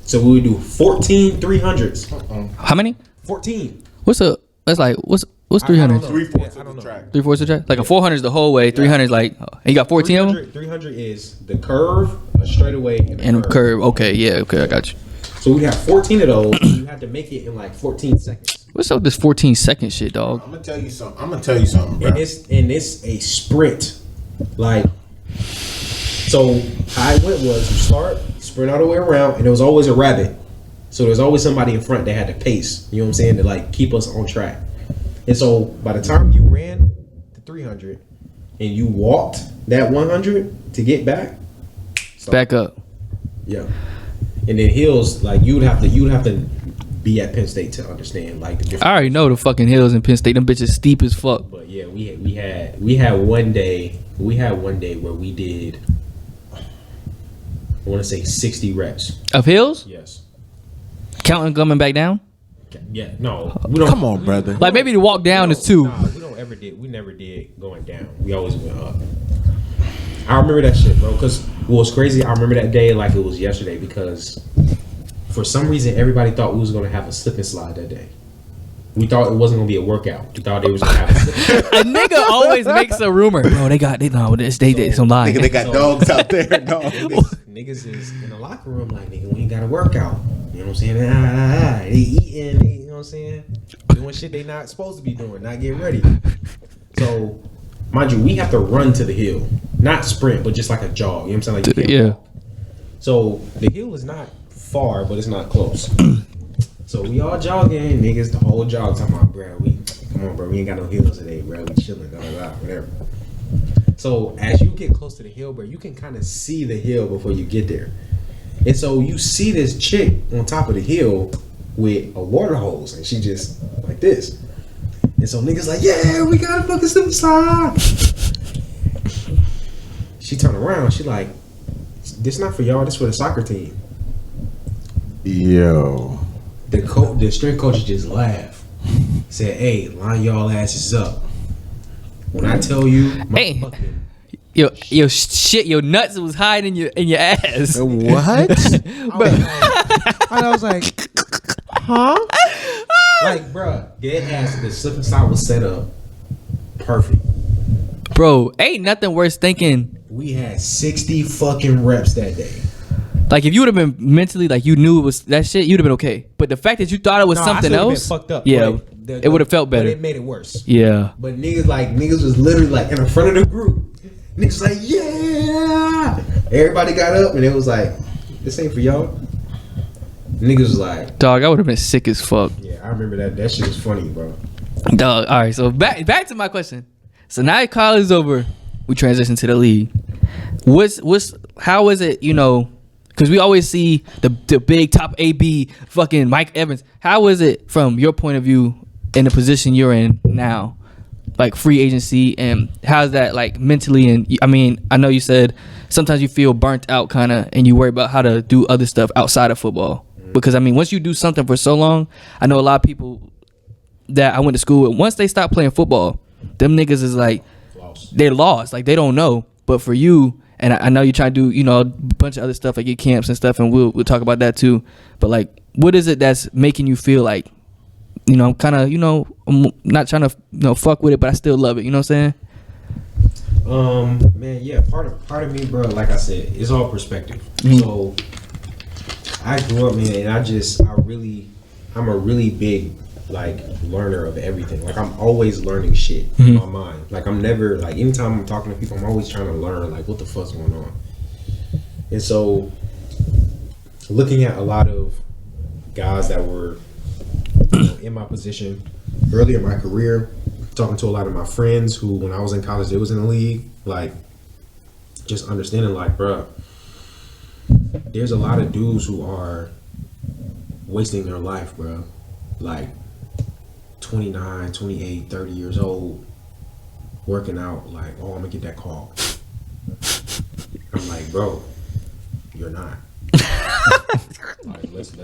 So we would do 14 300s. How many? 14. What's 300? 3/4 I of don't the know. track. 3/4 of the track? Like a 400 is the whole way. 300 is like, and you got 14 of them? 300 is the curve, a straightaway, and And a curve. curve. Okay, yeah, okay, I got you. So we have 14 of those, and you have to make it in like 14 seconds. What's up with this 14-second shit, dog? I'm gonna tell you something, bro. And it's a sprint. Like, so how it went was you start, sprint all the way around, and there was always a rabbit. So there's always somebody in front that had to pace, you know what I'm saying, to like keep us on track. And so by the time you ran the 300 and you walked that 100 to get back, Back up. yeah. And then hills, like you'd have to be at Penn State to understand like the difference. I already know the fucking hills in Penn State. Them bitches steep as fuck. But yeah, we had one day where we did, I want to say 60 reps. Of hills? Yes. Counting coming back down? Yeah. No. We don't. Come on, brother. Like maybe to walk down is 2. Nah, we never did going down. We always went up. I remember that shit, bro. Because what was crazy, I remember that day like it was yesterday because for some reason everybody thought we was gonna have a slip and slide that day. We thought it wasn't gonna be a workout. We thought they was gonna have a slip. A nigga always makes a rumor. Bro, they some lying. Nigga, they got dogs out there, dog. Niggas is in the locker room like, nigga, we ain't got a workout. You know what I'm saying? They eating, you know what I'm saying? Doing shit they not supposed to be doing, not getting ready. So, mind you, we have to run to the hill. Not sprint, but just like a jog. You know what I'm saying? Like you can't Yeah. walk. So, the hill is not far, but it's not close. So, we all jogging. Niggas, the whole jog talking about, bro, come on, bro. We ain't got no hills today, bro. We chilling, whatever. So, as you get close to the hill, bro, you can kind of see the hill before you get there. And so you see this chick on top of the hill with a water hose, and she just like this. And so niggas like, yeah, we got a fucking slip and slide. She turned around, she like, this not for y'all, this for the soccer team. Yo. The strength coach just laughed. Said, hey, line y'all asses up. When I tell you, my Hey. fucking Your shit, your nuts was hiding in your ass. What? I was like, huh? Like, bruh, dead ass. The slip and slide was set up perfect. Bro, ain't nothing worse thinking. We had 60 fucking reps that day. Like if you would have been mentally like you knew it was that shit, you'd have been okay. But the fact that you thought it was something else, been fucked up. yeah, but it would have felt better. But it made it worse. Yeah, But niggas was literally like in the front of the group. Niggas like, yeah. Everybody got up and it was like, this ain't for y'all. Niggas was like, dog, I would have been sick as fuck. yeah, I remember that. That shit was funny, bro. Dog. All right, so back to my question. So now college is over, we transition to the league. How is it? You know, because we always see the big top AB fucking Mike Evans. How is it from your point of view in the position you're in now? Like free agency, and how's that like mentally? And I mean, I know you said sometimes you feel burnt out kind of, and you worry about how to do other stuff outside of football. Because I mean, once you do something for so long, I know a lot of people that I went to school with, once they stop playing football, them niggas is like, they're lost. Like they don't know. But for you, and I know you try to do, you know, a bunch of other stuff like your camps and stuff, and we'll talk about that too. But like, what is it that's making you feel like, you know, I'm kind of, you know, I'm not trying to, you know, fuck with it, but I still love it. You know what I'm saying? Man, yeah, part of me, bro, like I said, it's all perspective. Mm-hmm. So I grew up, man, and I'm a really big like learner of everything. Like I'm always learning shit in my mind. Like I'm never like anytime I'm talking to people, I'm always trying to learn like what the fuck's going on. And so looking at a lot of guys that were in my position early in my career, talking to a lot of my friends who when I was in college they was in the league, like just understanding like, bruh, there's a lot of dudes who are wasting their life, bruh. Like 29, 28, 30 years old, working out like, oh, I'm gonna get that call. I'm like, bro, you're not. Like, let's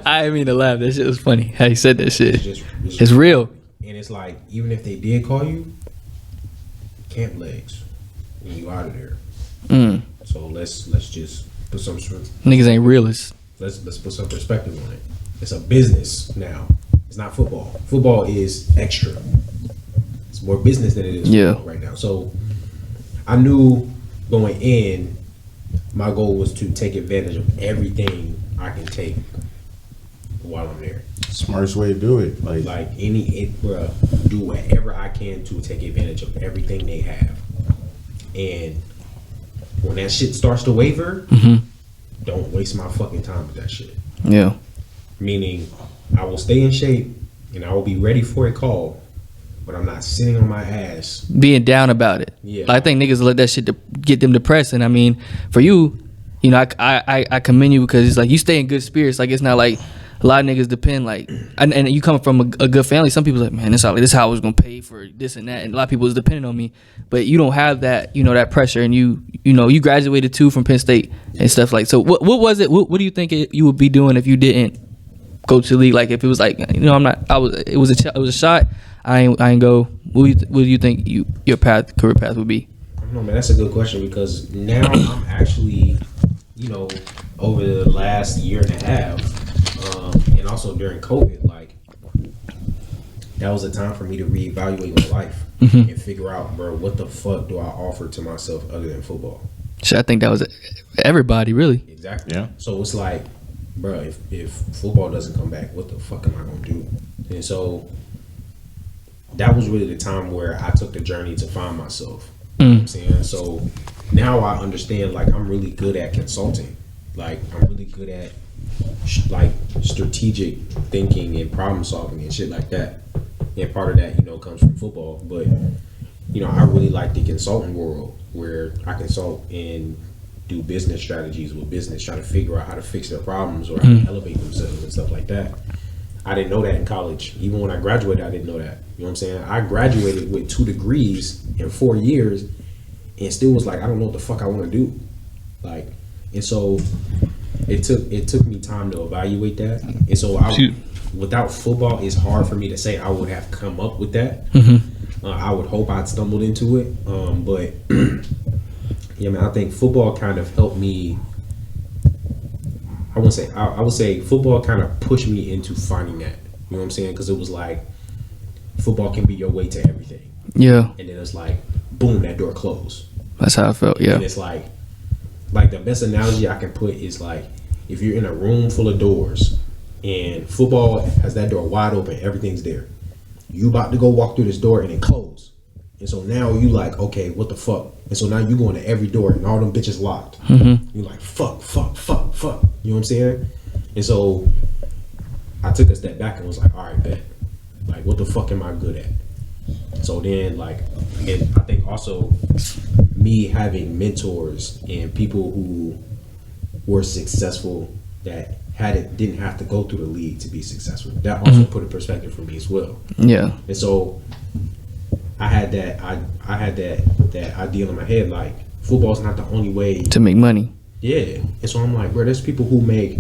I didn't mean to laugh. That shit was funny. How you said that shit. It's real. And it's like, even if they did call you, camp legs, and you out of there. So let's just put some niggas ain't realists. Let's put some perspective on it. It's a business now. It's not football. Football is extra. It's more business than it is football right now. So I knew going in, my goal was to take advantage of everything I can take while I'm there. Smartest way to do it. Bruh, do whatever I can to take advantage of everything they have. And when that shit starts to waver, don't waste my fucking time with that shit. Yeah. Meaning, I will stay in shape and I will be ready for a call, but I'm not sitting on my ass being down about it. Yeah. Like, I think niggas let that shit get them depressed. And I mean, for you, you know, I commend you because it's like you stay in good spirits. Like, it's not like a lot of niggas depend like, and you come from a good family. Some people like, man, this is how I was gonna pay for this and that. And a lot of people is depending on me, but you don't have that, you know, that pressure. And you know, you graduated too from Penn State and stuff like. So what was it? What do you think you would be doing if you didn't go to the league? Like if it was like, you know, it was a shot. I ain't go. What do you think your career path would be? I don't know, man. That's a good question because now I'm actually, you know, over the last year and a half, and also during COVID, like that was a time for me to reevaluate my life and figure out, bro, what the fuck do I offer to myself other than football? So I think that was everybody, really. Exactly. Yeah. So it's like, bro, if football doesn't come back, what the fuck am I gonna do? And so that was really the time where I took the journey to find myself. You know what I'm saying? So now I understand, like, I'm really good at consulting. Like, I'm really good at like strategic thinking and problem solving and shit like that. And part of that, you know, comes from football. But, you know, I really like the consulting world where I consult and do business strategies with business, trying to figure out how to fix their problems or how to elevate themselves and stuff like that. I didn't know that in college. Even when I graduated, I didn't know that. You know what I'm saying? I graduated with 2 degrees in 4 years and still was like, I don't know what the fuck I want to do. Like, and so it took me time to evaluate that. And so without football, it's hard for me to say I would have come up with that. I would hope I'd stumbled into it. But yeah, man, I think football kind of helped me. I would say football kind of pushed me into finding that. You know what I'm saying? Because it was like football can be your way to everything. Yeah. And then it's like, boom, that door closed. That's how I felt. Yeah. And it's like the best analogy I can put is like if you're in a room full of doors and football has that door wide open, everything's there. You about to go walk through this door and it closed. And so now you like, okay, what the fuck? And so now you going to every door and all them bitches locked. You're like, fuck. You know what I'm saying? And so I took a step back and was like, all right, bet. Like, what the fuck am I good at? So then, like, and I think also me having mentors and people who were successful that didn't have to go through the league to be successful. That also put a perspective for me as well. Yeah. And so I had that idea in my head, like football's not the only way To make money. Yeah. And so I'm like, bro, there's people who make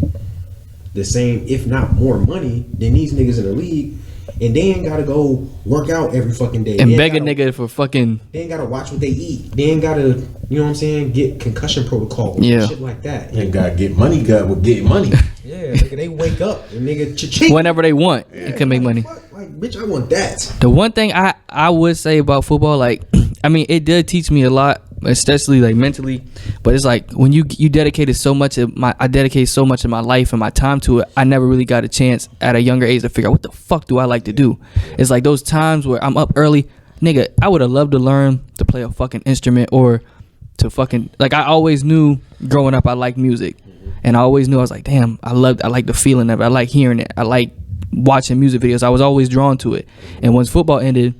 the same, if not more money than these niggas in the league, and they ain't gotta go work out every fucking day. And beg a nigga for fucking. They ain't gotta watch what they eat. They ain't gotta, you know what I'm saying, get concussion protocol and shit like that. And gotta get money, with getting money. Yeah, nigga, they wake up and nigga cha-ching. Whenever they want, it can make money. Fuck, like, bitch, I want that. The one thing I would say about football, like, I mean, it did teach me a lot especially like mentally. But it's like when you dedicated so much of I dedicated so much of my life and my time to it. I never really got a chance at a younger age to figure out what the fuck do I like to do. It's like those times where I'm up early, nigga. I would have loved to learn to play a fucking instrument or to fucking like. I always knew growing up I liked music, and I always knew I was like, damn, I like the feeling of it. I like hearing it. I like watching music videos. I was always drawn to it. And once football ended,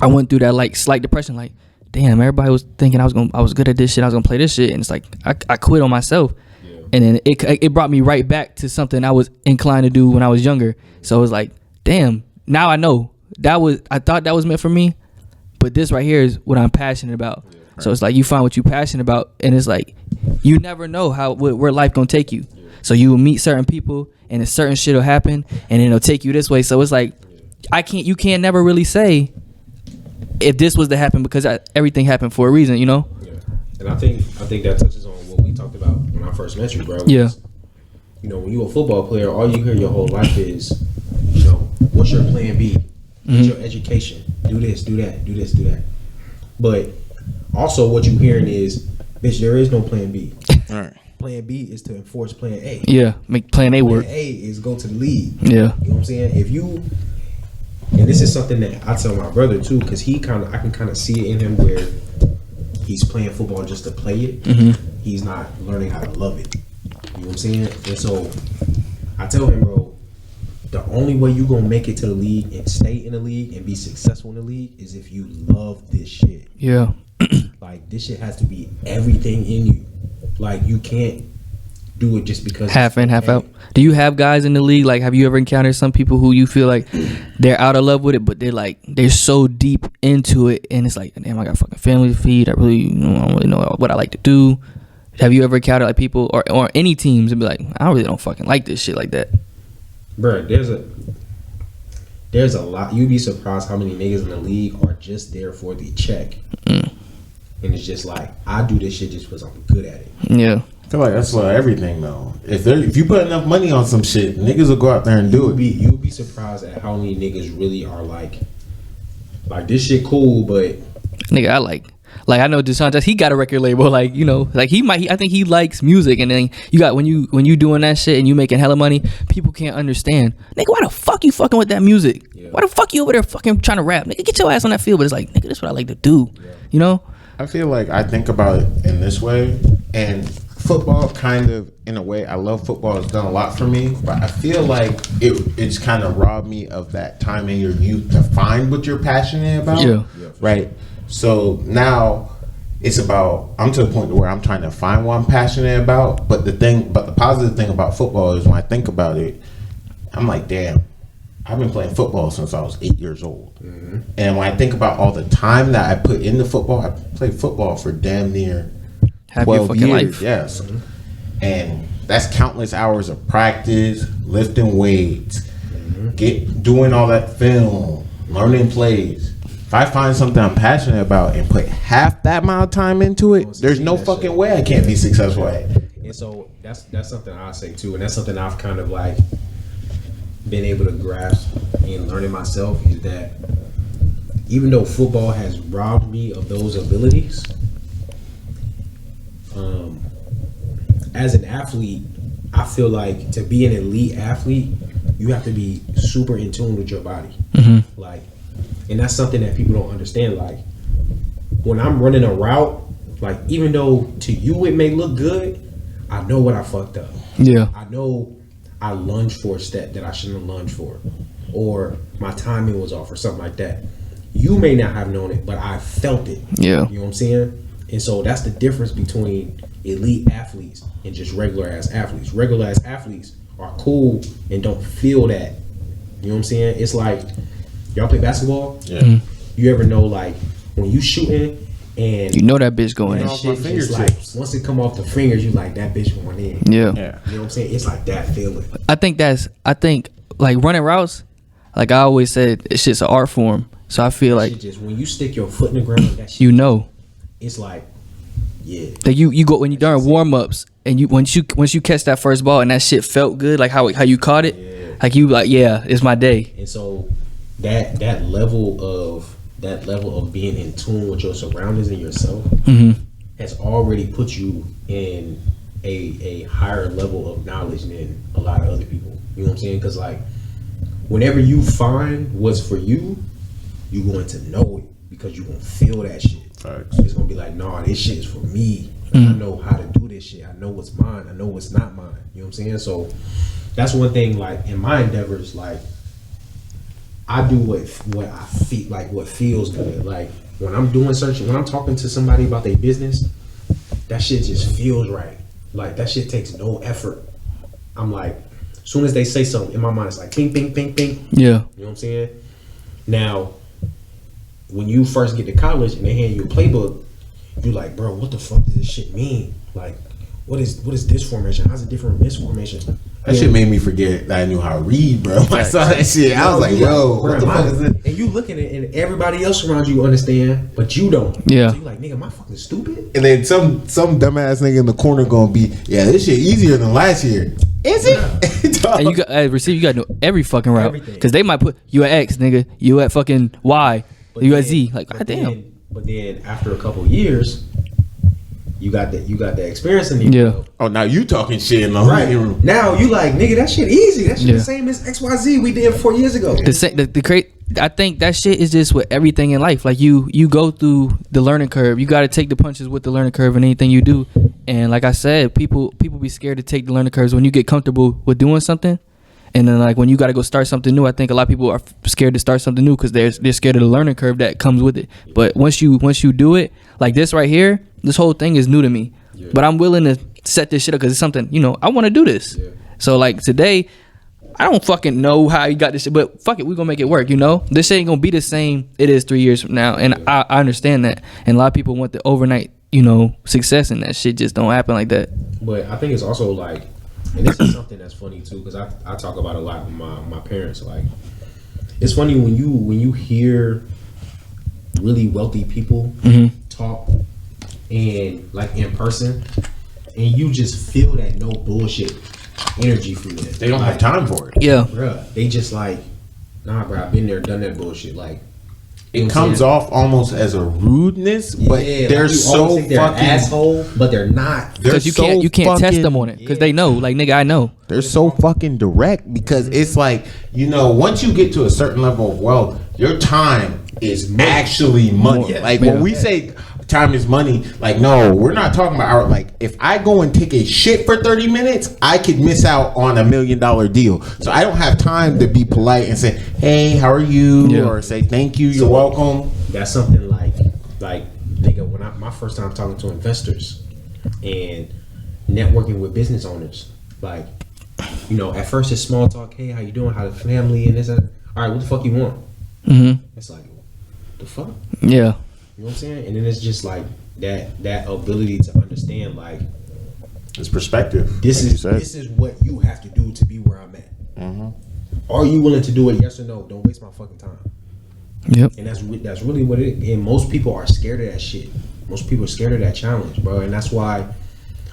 I went through that like slight depression, like, damn, everybody was thinking I was good at this shit, I was gonna play this shit, and it's like I quit on myself. And then it brought me right back to something I was inclined to do when I was younger. So it was like, damn, now I know I thought that was meant for me, but this right here is what I'm passionate about. So it's like you find what you're passionate about, and it's like you never know where life gonna take you. So you will meet certain people, and a certain shit will happen, and it'll take you this way. So it's like you can't never really say if this was to happen, because everything happened for a reason, you know. Yeah. And I think that touches on what we talked about when I first met you, bro. Yeah. You know, when you're a football player, all you hear your whole life is, you know, what's your plan B? What's your education? Do this, do that, do this, do that. But also what you're hearing is, bitch, there is no plan B. All right. Plan B is to enforce plan A. Yeah, make plan A work. Plan A is go to the league. Yeah. You know what I'm saying? If you, and this is something that I tell my brother too, because I can kind of see it in him where he's playing football just to play it. Mm-hmm. He's not learning how to love it. You know what I'm saying? And so I tell him, bro, the only way you gonna make it to the league and stay in the league and be successful in the league is if you love this shit. Yeah. Like, this shit has to be everything in you. Like, you can't do it just because half in, half out. Do you have guys in the league? Like, have you ever encountered some people who you feel like they're out of love with it, but they're so deep into it, and it's like, damn, I got a fucking family to feed. I don't really know what I like to do. Have you ever encountered like people or any teams and be like, I really don't fucking like this shit like that? Bro, there's a lot. You'd be surprised how many niggas in the league are just there for the check. And it's just like, I do this shit just because I'm good at it. Yeah. I feel like that's for everything though. If you put enough money on some shit, niggas will go out there and do it. You'll be surprised at how many niggas really are like this shit cool, but nigga, I like I know DeShaun, he got a record label, like, you know, like I think he likes music, and then you got when you doing that shit and you making hella money, people can't understand, nigga, why the fuck you fucking with that music? Yeah. Why the fuck you over there fucking trying to rap? Nigga, get your ass on that field. But it's like, nigga, that's what I like to do. Yeah. You know? I feel like I think about it in this way, and football kind of, in a way, I love football. It's done a lot for me, but I feel like it's kind of robbed me of that time in your youth to find what you're passionate about. Yeah. Right? So now it's about, I'm to the point where I'm trying to find what I'm passionate about, but the positive thing about football is when I think about it, I'm like, damn, I've been playing football since I was 8 years old. Mm-hmm. And when I think about all the time that I put into football, I played football for damn near 12 years. Life. Yes. Mm-hmm. And that's countless hours of practice, lifting weights, doing all that film, learning plays. If I find something I'm passionate about and put half that amount of time into it, there's no fucking way I can't be successful at it. And so that's something I say too, and that's something I've kind of like been able to grasp and learning myself, is that even though football has robbed me of those abilities, as an athlete, I feel like to be an elite athlete, you have to be super in tune with your body. Mm-hmm. Like, and that's something that people don't understand. Like, when I'm running a route, like, even though to you it may look good, I know what I fucked up. Yeah. I know I lunged for a step that I shouldn't have lunged for, or my timing was off, or something like that. You may not have known it, but I felt it. Yeah. You know what I'm saying? And so that's the difference between elite athletes and just regular ass athletes. Regular ass athletes are cool and don't feel that. You know what I'm saying? It's like, y'all play basketball? Yeah. Mm-hmm. You ever know, like, when you shooting and you know that bitch going in. Off my just like, once it come off the fingers, you like, that bitch going in. Yeah. Yeah. You know what I'm saying? It's like that feeling. I think like running routes, like I always said, it's just an art form. So I feel like just when you stick your foot in the ground, that shit, you know, it's like, yeah. that you go when you during warm ups and you once you catch that first ball and that shit felt good, like how you caught it, like you like, yeah, it's my day. And so that level of that level of being in tune with your surroundings and yourself Mm-hmm. has already put you in a higher level of knowledge than a lot of other people. You know what I'm saying? Because like, whenever you find what's for you, you're going to know it because you're going to feel that shit. Facts. It's going to be like, nah, this shit is for me. I know how to do this shit. I know what's mine. I know what's not mine. You know what I'm saying? So that's one thing, like, in my endeavors, like, I do what I feel, like, what feels good. Like, when I'm doing searching, when I'm talking to somebody about their business, that shit just feels right. Like, that shit takes no effort. I'm like, as soon as they say something, in my mind, it's like, ping, ping, ping, ping. Yeah. You know what I'm saying? Now, when you first get to college and they hand you a playbook, you like, bro, what the fuck does this shit mean? Like, what is this formation? How's it different from this formation? That shit made me forget that I knew how to read, bro. I saw that shit. I was like, yo, what the fuck is this? And you looking at it and everybody else around you understand, but you don't. Yeah. So you like, nigga, am I fucking stupid? And then some dumbass nigga in the corner gonna be, yeah, this shit easier than last year. Is it? And you got receive. You got to know every fucking route Everything. because they might put you at X, nigga. You at fucking Y. You at Z. Like, goddamn. But then after a couple years, you got the experience in the Yeah. Oh, now you talking shit in the Right. living room. Now you like, nigga, that shit easy. That shit Yeah. the same as XYZ we did 4 years ago. I think that shit is just with everything in life. Like you go through the learning curve. You got to take the punches with the learning curve in anything you do. And like I said, people be scared to take the learning curves when you get comfortable with doing something. And then like when you got to go start something new, I think a lot of people are scared to start something new because they're scared of the learning curve that comes with it. But once you do it, like this right here, this whole thing is new to me. Yeah. But I'm willing to set this shit up because it's something, I want to do this. Yeah. So like today, I don't fucking know how you got this shit, but fuck it, we gonna make it work, This shit ain't gonna be the same it is 3 years from now. And I understand that. And a lot of people want the overnight, success, and that shit just don't happen like that. But I think it's also like, and this is something that's funny too, because I talk about a lot with my parents. Like, it's funny when you hear really wealthy people talk and like in person, and you just feel that no bullshit energy from them. They don't have time for it. Yeah. Bruh, they just like, nah, bro, I've been there, done that bullshit. Like, It comes off almost as a rudeness, but yeah, they're like you so always think they're fucking asshole, but they're not. Because you can't test them on it because they know, like, nigga, I know. They're so fucking direct because it's like, once you get to a certain level of wealth, your time is actually money. Yeah. Like when we say time is money, like, no, we're not talking about our, like, if I go and take a shit for 30 minutes, I could miss out on $1 million deal. So I don't have time to be polite and say, hey, how are you? Yeah. Or say, thank you, you're welcome. That's something like nigga, when my first time talking to investors and networking with business owners, like, at first it's small talk, hey, how you doing? How the family and this and all right, what the fuck you want? Mm-hmm. It's like, the fuck? Yeah. You know what I'm saying? And then it's just like that ability to understand, like, It's perspective. this like is what you have to do to be where I'm at. Are you willing to do it? Yes or no? Don't waste my fucking time. Yep. And that's really what it is. And most people are scared of that shit. Most people are scared of that challenge, bro. And that's why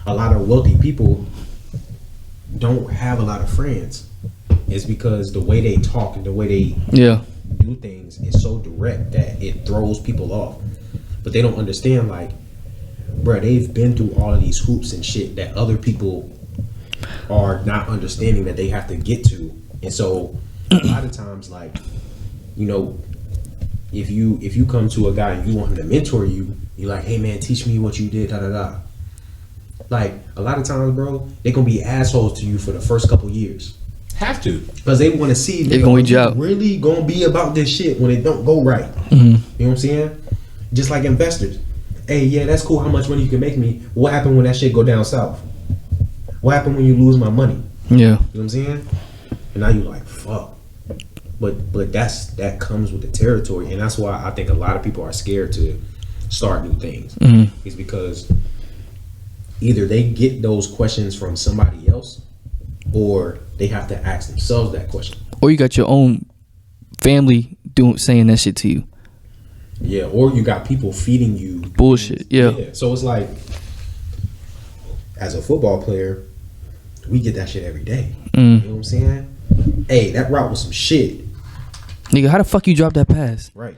a lot of wealthy people don't have a lot of friends. It's because the way they talk and the way they do things is so direct that it throws people off. But they don't understand, like, bro, they've been through all of these hoops and shit that other people are not understanding that they have to get to. And so a lot of times, like, if you come to a guy and you want him to mentor you, you're like, hey man, teach me what you did, da da da. Like, a lot of times, bro, they're gonna be assholes to you for the first couple years. Have to. Because they want to see, They gonna weed you out. really gonna be about this shit when it don't go right. Mm-hmm. You know what I'm saying? Just like investors. Hey, yeah, that's cool how much money you can make me. What happened when that shit go down south? What happened when you lose my money? Yeah. You know what I'm saying? And now you're like, fuck. But that comes with the territory, and that's why I think a lot of people are scared to start new things. Mm-hmm. Is because either they get those questions from somebody else, or they have to ask themselves that question. Or you got your own family saying that shit to you. Yeah, or you got people feeding you Bullshit. Yeah. So it's like, as a football player, we get that shit every day. You know what I'm saying? Hey, that route was some shit. Nigga, how the fuck you drop that pass? Right.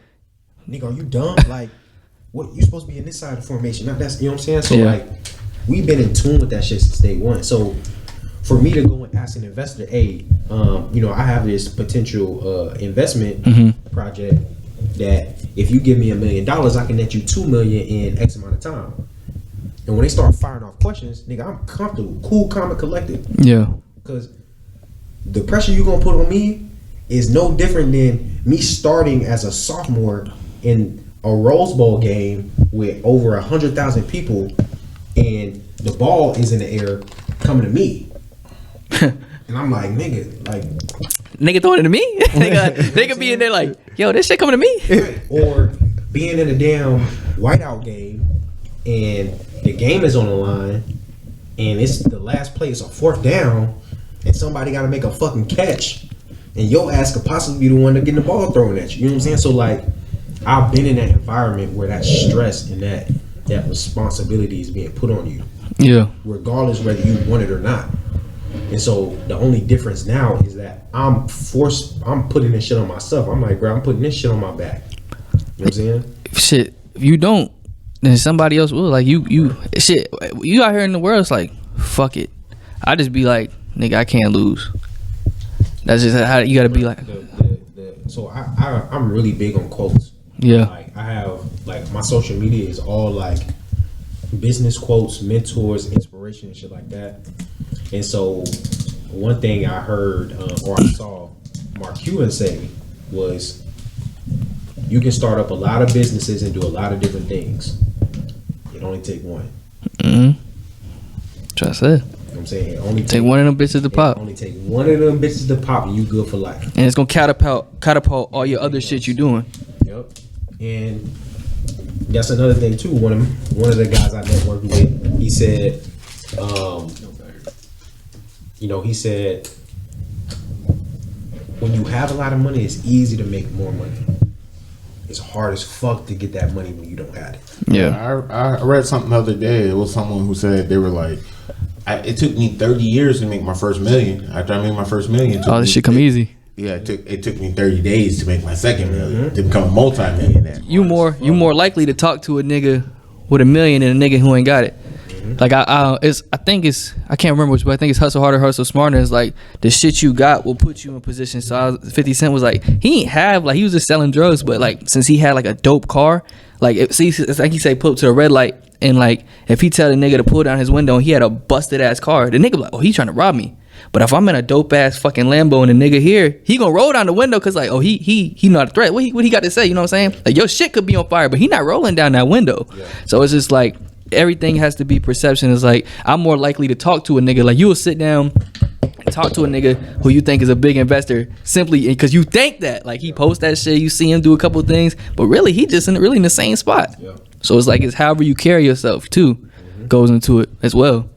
nigga, are you dumb? Like, what, you supposed to be in this side of the formation? Not that's, you know what I'm saying? So, Yeah. like, we've been in tune with that shit since day one. So, for me to go and ask an investor, hey, you know, I have this potential investment project that if you give me $1 million, I can net you $2 million in X amount of time. And when they start firing off questions, nigga, I'm comfortable, cool, calm, and collected. Yeah. Because the pressure you're gonna put on me is no different than me starting as a sophomore in a Rose Bowl game with over 100,000 people, and the ball is in the air coming to me, and I'm like, Nigga throwing it to me. They could be in there like, yo, this shit coming to me. or being in a damn whiteout game, and the game is on the line, and it's the last play, it's a 4th down, and somebody got to make a fucking catch, and your ass could possibly be the one to get the ball thrown at you. You know what I'm saying? So like, I've been in that environment where that stress and that responsibility is being put on you. Yeah. Regardless whether you want it or not. And so the only difference now is that I'm putting this shit on myself. I'm like, bro, I'm putting this shit on my back. You know what I'm saying? Shit, if you don't, then somebody else will. Like you out here in the world, it's like, fuck it. I just be like, nigga, I can't lose. That's just how you gotta be like. So I'm really big on quotes. Yeah. Like I have, like, my social media is all like business quotes, mentors, inspiration, and shit like that. And so one thing I heard or I saw Mark Cuban say was, you can start up a lot of businesses and do a lot of different things. It only take one. Try to say. You know what I'm saying? It only Take one of them bitches to pop. Only take one of them bitches to pop, and you good for life. And it's gonna catapult all your other shit you doing. Yep. And that's another thing too. One of the guys I networked with, he said, you know, he said, when you have a lot of money, it's easy to make more money. It's hard as fuck to get that money when you don't have it. Yeah. I read something the other day. It was someone who said they were like, it took me 30 years to make my first million. After I made my first million, All this shit come easy. Yeah, it took me 30 days to make my second million, to become a multi-millionaire. You more likely to talk to a nigga with $1 million than a nigga who ain't got it. Like I can't remember which, but I think it's hustle harder, hustle smarter. It's like the shit you got will put you in position. So 50 Cent was like, he ain't have, like, he was just selling drugs, but like since he had like a dope car, like it's like he say pull up to a red light, and like if he tell the nigga to pull down his window and he had a busted ass car, the nigga be like, oh, he trying to rob me. But if I'm in a dope ass fucking Lambo and the nigga here, he gonna roll down the window cause like, oh, he not a threat. What he got to say? You know what I'm saying? Like, your shit could be on fire, but he not rolling down that window. Yeah. So it's just like, everything has to be perception. It's like, I'm more likely to talk to a nigga. Like, you will sit down and talk to a nigga who you think is a big investor simply because you think that, like, he posts that shit, you see him do a couple of things, but really he just in the same spot. Yeah. So it's like, it's however you carry yourself too goes into it as well.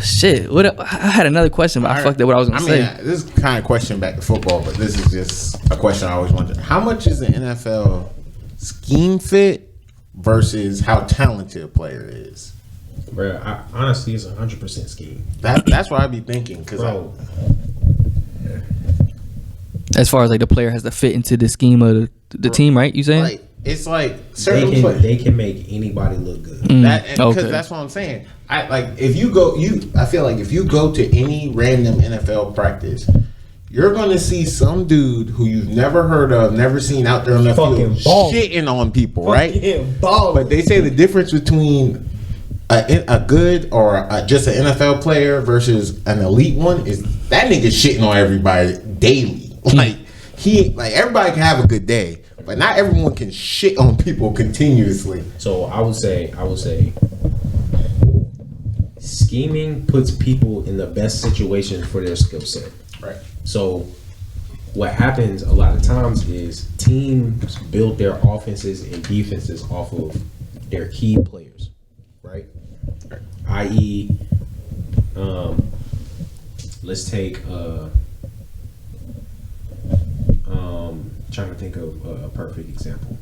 Shit, I had another question, but I fucked up what I was gonna say. This is kind of question back to football, but this is just a question I always wondered. How much is the NFL scheme fit versus how talented a player is? Bro, honestly, it's 100% scheme. That's what I be thinking. As far as like the player has to fit into the scheme of the team, right? You saying? Like, it's like they can make anybody look good. Because that's what I'm saying. I feel like if you go to any random NFL practice, you're gonna see some dude who you've never heard of, never seen out there on the field, shitting on people, right? But they say the difference between a good or just an NFL player versus an elite one is that nigga shitting on everybody daily. Like, everybody can have a good day, but not everyone can shit on people continuously. So I would say scheming puts people in the best situation for their skill set. Right. So what happens a lot of times is teams build their offenses and defenses off of their key players, right? I.e., let's take trying to think of a perfect example.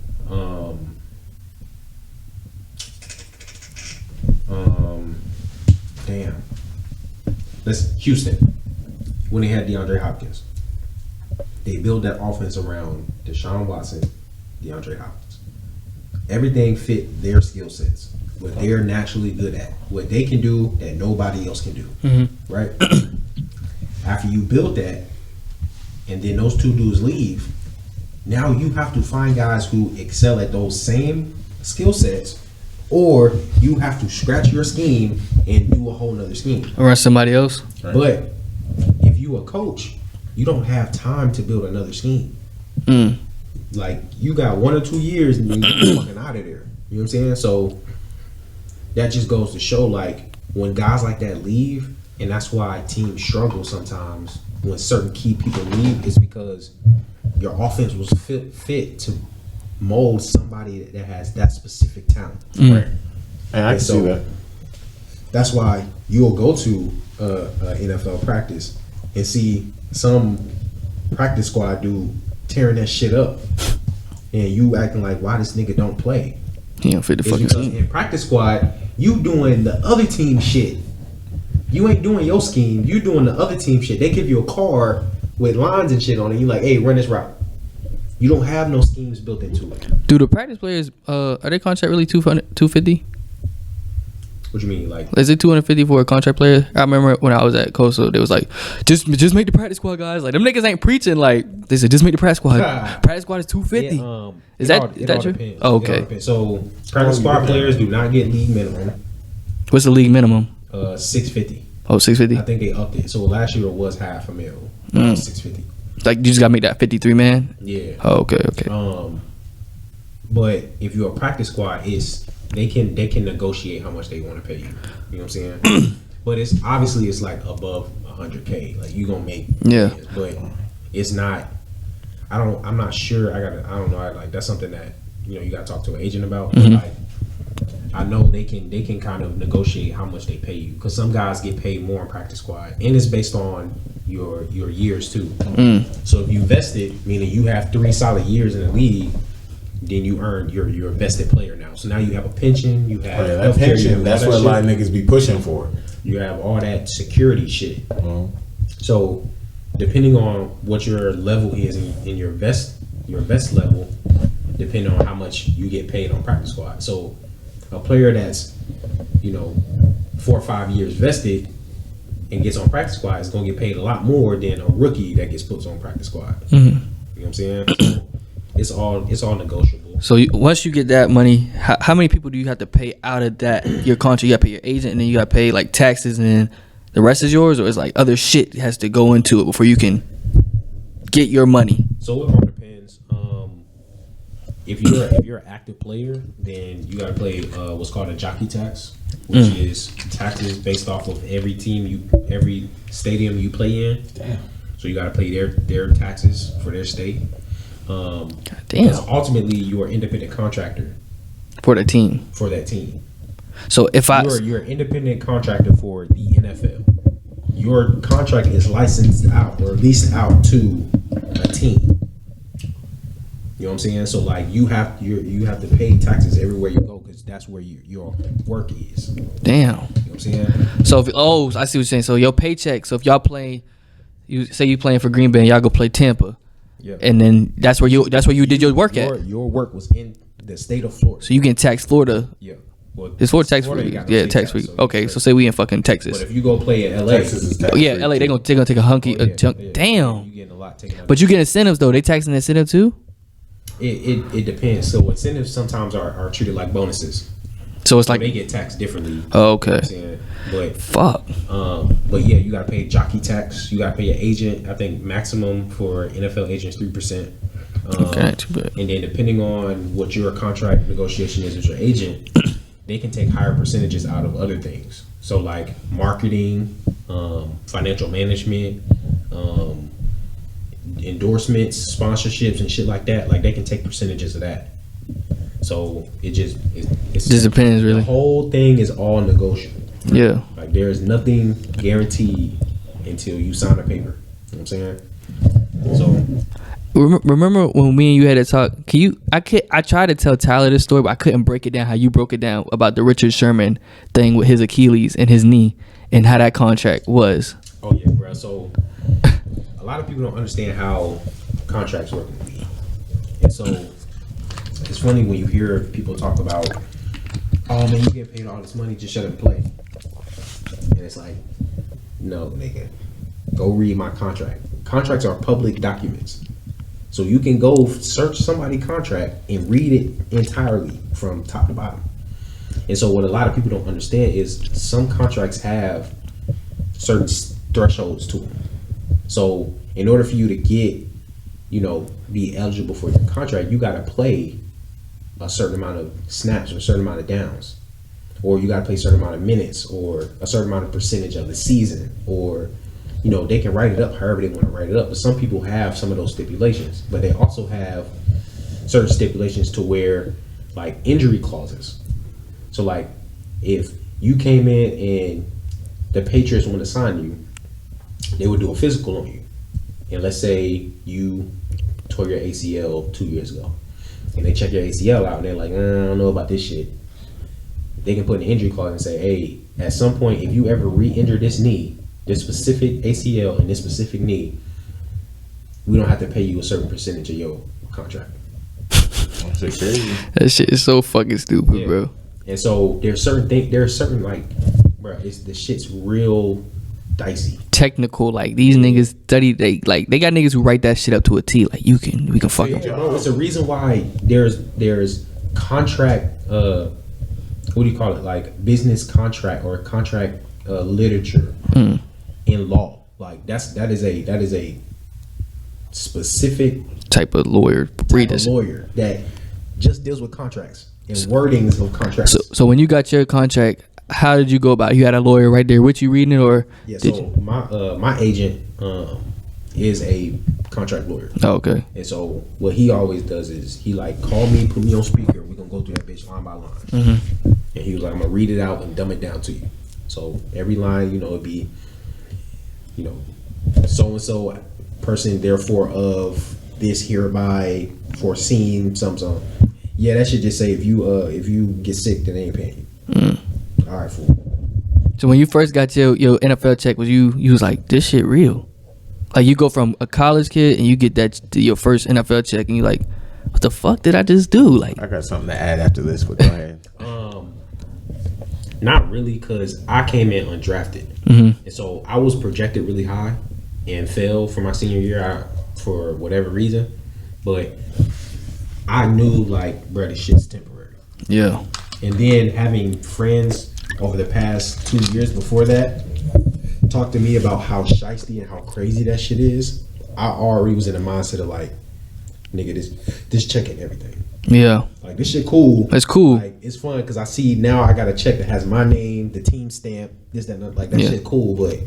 Let's Houston, when they had DeAndre Hopkins. they build that offense around Deshaun Watson, DeAndre Hopkins. Everything fit their skill sets, what they're naturally good at, what they can do that nobody else can do, right? After you build that, and then those two dudes leave, now you have to find guys who excel at those same skill sets, or you have to scratch your scheme and do a whole nother scheme. Or somebody else. Right. But if you a coach, you don't have time to build another scheme. Like, you got 1 or 2 years and then you're fucking out of there. You know what I'm saying? So that just goes to show, like, when guys like that leave, and that's why teams struggle sometimes when certain key people leave, is because your offense was fit to mold somebody that has that specific talent. Right. And I can so see that. That's why you'll go to NFL practice and see some practice squad dude tearing that shit up, and you acting like, why this nigga don't play? He don't fit the It's fucking because team. in practice squad, you doing the other team shit. You ain't doing your scheme. You doing the other team shit. They give you a card with lines and shit on it. You like, hey, run this route. You don't have no schemes built into it. Do the practice players are their contract really 250? What you mean, like? Is it 250 for a contract player? I remember when I was at Coastal, they was like, just make the practice squad, guys. Like, them niggas ain't preaching. Like, they said, just make the practice squad. Practice squad is 250. Is that true? Depends. Oh, It all okay. depends. So practice squad players do not get league minimum. What's the league minimum? $650. Oh, 650. I think they upped it. So last year it was $500,000. $650. Like, you just gotta make that 53 man. Yeah. Oh, okay. But if you're a practice squad, they can negotiate how much they want to pay you. You know what I'm saying? But it's obviously it's like above 100K. Like, you gonna make millions, but it's not. I'm not sure. I don't know. Like, that's something that you gotta talk to an agent about. But like, I know they can kind of negotiate how much they pay you, because some guys get paid more in practice squad, and it's based on your years too. So if you vested, meaning you have 3 solid years in the league, then you earn you're a vested player now. So now you have a pension, you have That healthcare, pension, that's what a lot of niggas be pushing for. You have all that security shit. So depending on what your level is in your vest level, depending on how much you get paid on practice squad. So a player that's 4 or 5 years vested and gets on practice squad is gonna get paid a lot more than a rookie that gets put on practice squad. You know what I'm saying? So it's all negotiable. So once you get that money, how many people do you have to pay out of that your contract? You got to pay your agent, and then you got to pay like taxes, and then the rest is yours, or it's like other shit has to go into it before you can get your money. So it all depends. If you're an active player, then you gotta pay what's called a jockey tax, which is taxes based off of every stadium you play in. Damn. So you gotta pay their taxes for their state. Damn. Because ultimately you're an independent contractor For the team. for that team. So if You're an independent contractor for the NFL. Your contract is licensed out or leased out to a team. You know what I'm saying? So like you have to pay taxes everywhere you go, because that's where your work is. damn. You know what I'm saying? So I see what you're saying. So your paycheck. So if y'all play, you say you playing for Green Bay, and y'all go play Tampa, Yeah. and then that's where you did your work at. Your work was in the state of Florida. So you get tax Florida. Yeah. Well, It's Florida tax Florida free. ain't got no Yeah, state tax free. so Okay, so say we in fucking Texas. But if you go play in LA, Texas is tax Yeah, free, LA, too. they gonna take a hunky chunk. yeah, Damn. you getting a lot taken out. But you get incentives though. They taxing the incentive too. It depends. So incentives sometimes are treated like bonuses. So it's So like, they get taxed differently. oh, okay. You know what I'm saying? Fuck. But yeah, you gotta pay jockey tax. You gotta pay your agent. I think maximum for NFL agents 3%. Okay, not too bad. And then depending on what your contract negotiation is with your agent, they can take higher percentages out of other things. So like marketing, financial management, endorsements, sponsorships, and shit like that. Like they can take percentages of that. So it just depends, really. The whole thing is all negotiable. Yeah. Like there is nothing guaranteed until you sign a paper. You know what I'm saying? So Remember when me and you had to talk? I tried to tell Tyler this story, but I couldn't break it down how you broke it down about the Richard Sherman thing with his Achilles and his knee and how that contract was. oh yeah, bro. So a lot of people don't understand how contracts work in the league. And so it's funny when you hear people talk about, oh man, you get paid all this money, just shut up and play. And it's like, no, nigga, go read my contract. Contracts are public documents. So you can go search somebody's contract and read it entirely from top to bottom. And so what a lot of people don't understand is some contracts have certain thresholds to them. So in order for you to get, be eligible for your contract, you got to play a certain amount of snaps or a certain amount of downs, or you got to play a certain amount of minutes, or a certain amount of percentage of the season, or they can write it up however they want to write it up. But some people have some of those stipulations, but they also have certain stipulations to where, like, injury clauses. So like if you came in and the Patriots want to sign you, they would do a physical on you. And let's say you tore your ACL 2 years ago, and they check your ACL out and they're like, I don't know about this shit. They can put an injury clause and say, hey, at some point, if you ever re-injure this knee, this specific ACL and this specific knee, we don't have to pay you a certain percentage of your contract. That's crazy. That shit is so fucking stupid, Yeah. bro. And so there's certain like, bro, the shit's real dicey. Technical, like these niggas study. They got niggas who write that shit up to a T. Like we can fucking. Yeah, bro, it's a reason why there's contract. What do you call it? Like business contract or contract literature in law. Like that is a specific type of lawyer. type of lawyer that just deals with contracts and wordings of contracts. So when you got your contract, how did you go about it? You had a lawyer right there with you reading it, or yeah, did so you? my agent is a contract lawyer. Oh, okay. And so what he always does is he like call me, put me on speaker. We're gonna go through that bitch line by line. And he was like, I'm gonna read it out and dumb it down to you. So every line, it'd be, so and so person therefore of this hereby foreseen something. Yeah, that should just say if you get sick, then they ain't paying you. All right, fool. So when you first got your NFL check, was you was like, this shit real? Like you go from a college kid and you get that your first NFL check and you like, what the fuck did I just do? Like I got something to add after this, but go ahead. Not really, because I came in undrafted. And so I was projected really high and fell for my senior year for whatever reason. But I knew, like, bro, this shit's temporary. yeah. And then having friends over the past 2 years before that talk to me about how shiesty and how crazy that shit is, I already was in the mindset of like, nigga, this check and everything. Yeah. Like, this shit cool. That's cool. Like, it's fun because I see now I got a check that has my name, the team stamp, this, that, and that. Like, that shit cool, but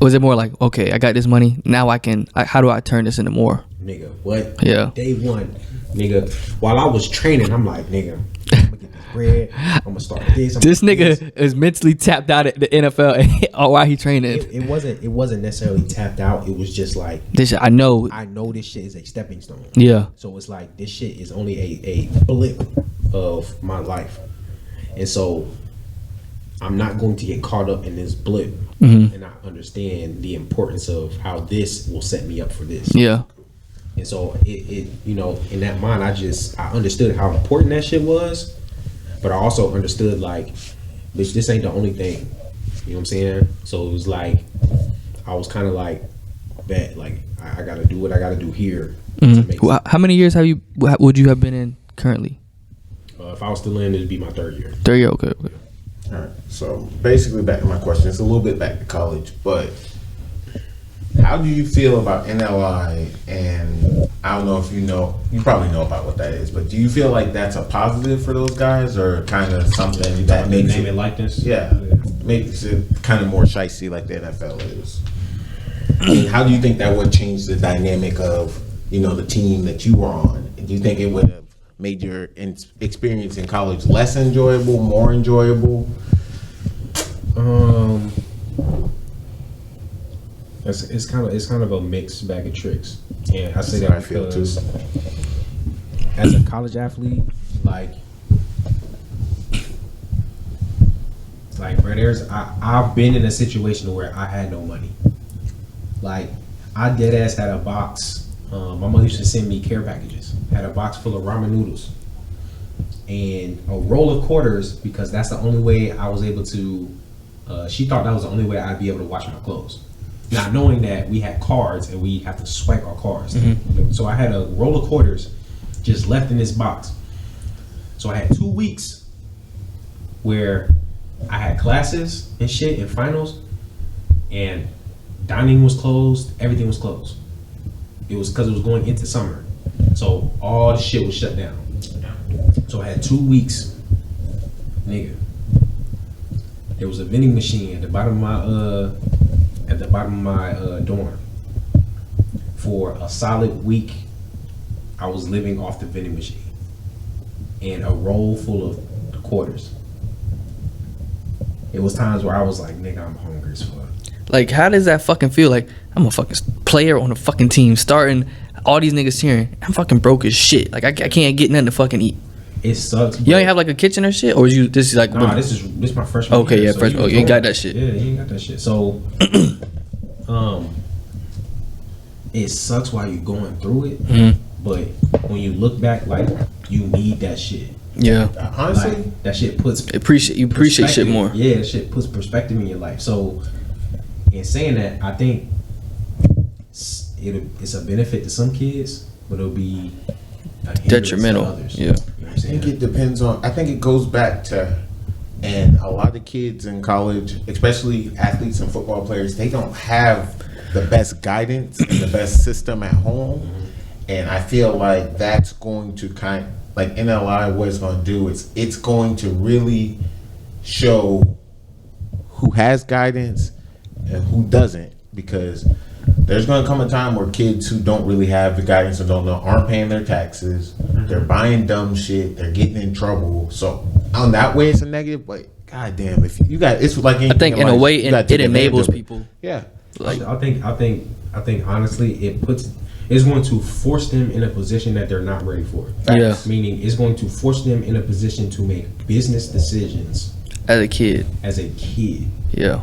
Was it more like, okay, I got this money, now how do I turn this into more? nigga, what? Yeah. Day one, nigga, while I was training, I'm like, nigga, I'm gonna get this bread, I'm gonna start this. This nigga is mentally tapped out at the NFL while he training. It wasn't necessarily tapped out. It was just like, This shit, I know. I know this shit is a stepping stone. Yeah. So it's like this shit is only a blip of my life, and so I'm not going to get caught up in this blip and not understand the importance of how this will set me up for this. Yeah. And so it in that mind, I understood how important that shit was, but I also understood like, bitch, this ain't the only thing. You know what I'm saying? So it was like, I was kind of like, bet, like I gotta do what I gotta do here. To make Well, how many years would you have been in currently? if I was still in, it'd be my third year. 3 years, okay. All right. So basically, back to my question. It's a little bit back to college, but how do you feel about NLI? And I don't know if you probably know about what that is, but do you feel like that's a positive for those guys, or kind of something that makes name it and likeness? Yeah, makes it kind of more shicey like the NFL is? And how do you think that would change the dynamic of the team that you were on? Do you think it would have made your experience in college less enjoyable, more enjoyable? It's kind of a mixed bag of tricks, and I say That's how that I feel because too. as a college athlete, like bro, I've been in a situation where I had no money. Like, I dead ass had a box. My mother used to send me care packages. Had a box full of ramen noodles and a roll of quarters because that's the only way I was able to. She thought that was the only way I'd be able to wash my clothes. Not knowing that we had cards and we have to swipe our cards. Mm-hmm. So I had a roll of quarters just left in this box. So I had 2 weeks where I had classes and shit and finals, and dining was closed, everything was closed. It was because it was going into summer. So all the shit was shut down. So I had 2 weeks, nigga. There was a vending machine at the bottom of my dorm. For a solid week, I was living off the vending machine and a roll full of quarters. It was times where I was like, nigga, I'm hungry as fuck. Like, how does that fucking feel? Like, I'm a fucking player on a fucking team, starting, all these niggas cheering. I'm fucking broke as shit. Like, I can't get nothing to fucking eat. It sucks. You don't have like a kitchen or shit, or is you this is like? Nah, this is my freshman. Okay, year, yeah, so first. Oh, you ain't got that shit. Yeah, you ain't got that shit. So, it sucks while you're going through it, but when you look back, like you need that shit. Yeah, honestly, like, that shit puts appreciate shit more. Yeah, that shit puts perspective in your life. So, in saying that, I think it's a benefit to some kids, but it'll be detrimental. Others. Yeah, I think it depends on. I think it goes back to, and a lot of kids in college, especially athletes and football players, they don't have the best guidance and the best system at home, and I feel like that's going to like NLI, what it's going to do is it's going to really show who has guidance and who doesn't, because there's going to come a time where kids who don't really have the guidance and don't know aren't paying their taxes, they're buying dumb shit, they're getting in trouble. So on that way it's a negative, but goddamn, if you got, it's like I think in a way it enables people. Yeah, like I think honestly it's going to force them in a position that they're not ready for. Yeah, meaning it's going to force them in a position to make business decisions as a kid. Yeah.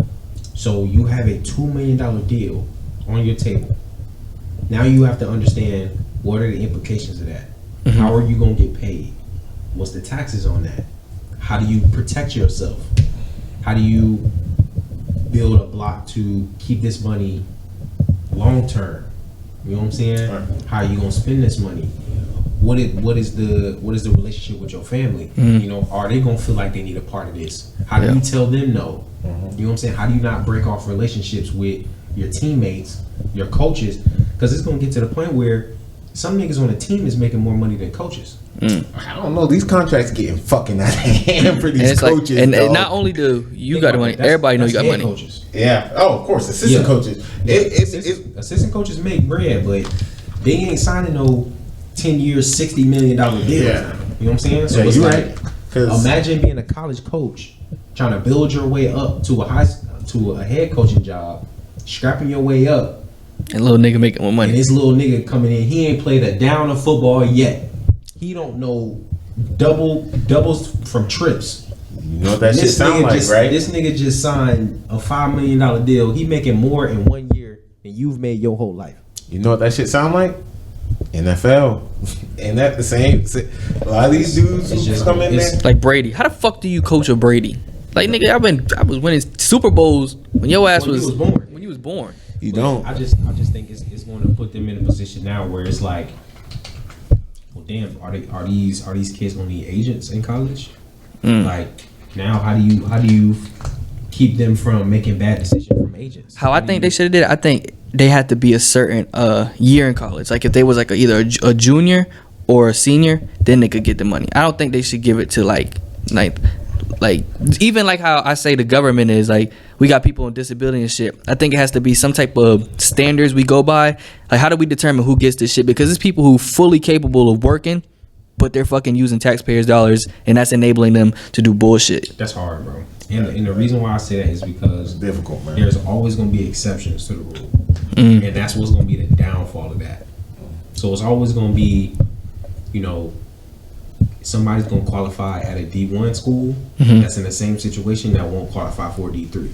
So you have a $2 million deal on your table. Now you have to understand what are the implications of that. Mm-hmm. How are you going to get paid? What's the taxes on that? How do you protect yourself? How do you build a block to keep this money long term? You know what I'm saying? Right. How are you gonna spend this money? What is the relationship with your family? Mm-hmm. You know, are they gonna feel like they need a part of this? How do you tell them no? Mm-hmm. You know what I'm saying? How do you not break off relationships with your teammates, your coaches? Because it's gonna get to the point where some niggas on the team is making more money than coaches. I don't know. These contracts getting fucking out of hand for these coaches. Like, and not only do you got money, everybody know you got money. Coaches. Yeah. Oh, of course, assistant coaches. Assistant coaches make bread, but they ain't signing no 10 years, $60 million deals. Yeah. You know what I'm saying? So it's like, imagine being a college coach trying to build your way up to a head coaching job, scrapping your way up. And little nigga making more money. And this little nigga coming in, he ain't played a down of football yet. He don't know doubles from trips. You know what that shit sound like, right? This nigga just signed a $5 million deal. He making more in 1 year than you've made your whole life. You know what that shit sound like? NFL. And that the same. A lot of these dudes just come in there. Like Brady. How the fuck do you coach a Brady? Like, nigga, I was winning Super Bowls when your ass was born. When you was born. You don't. I just think it's going to put them in a position now where it's like, well, damn, are these kids gonna need agents in college? Like, now how do you keep them from making bad decisions from agents? How I think they should have did it, I think they had to be a certain year in college. Like, if they was like either a junior or a senior, then they could get the money. I don't think they should give it to like even like how I say the government is like, we got people with disability and shit. I think it has to be some type of standards we go by. Like, how do we determine who gets this shit? Because it's people who fully capable of working, but they're fucking using taxpayers' dollars, and that's enabling them to do bullshit. That's hard, bro. And the reason why I say that is because it's difficult, man. There's always going to be exceptions to the rule. And that's what's going to be the downfall of that. So it's always going to be, you know, somebody's going to qualify at a D1 school that's in the same situation that won't qualify for a D3.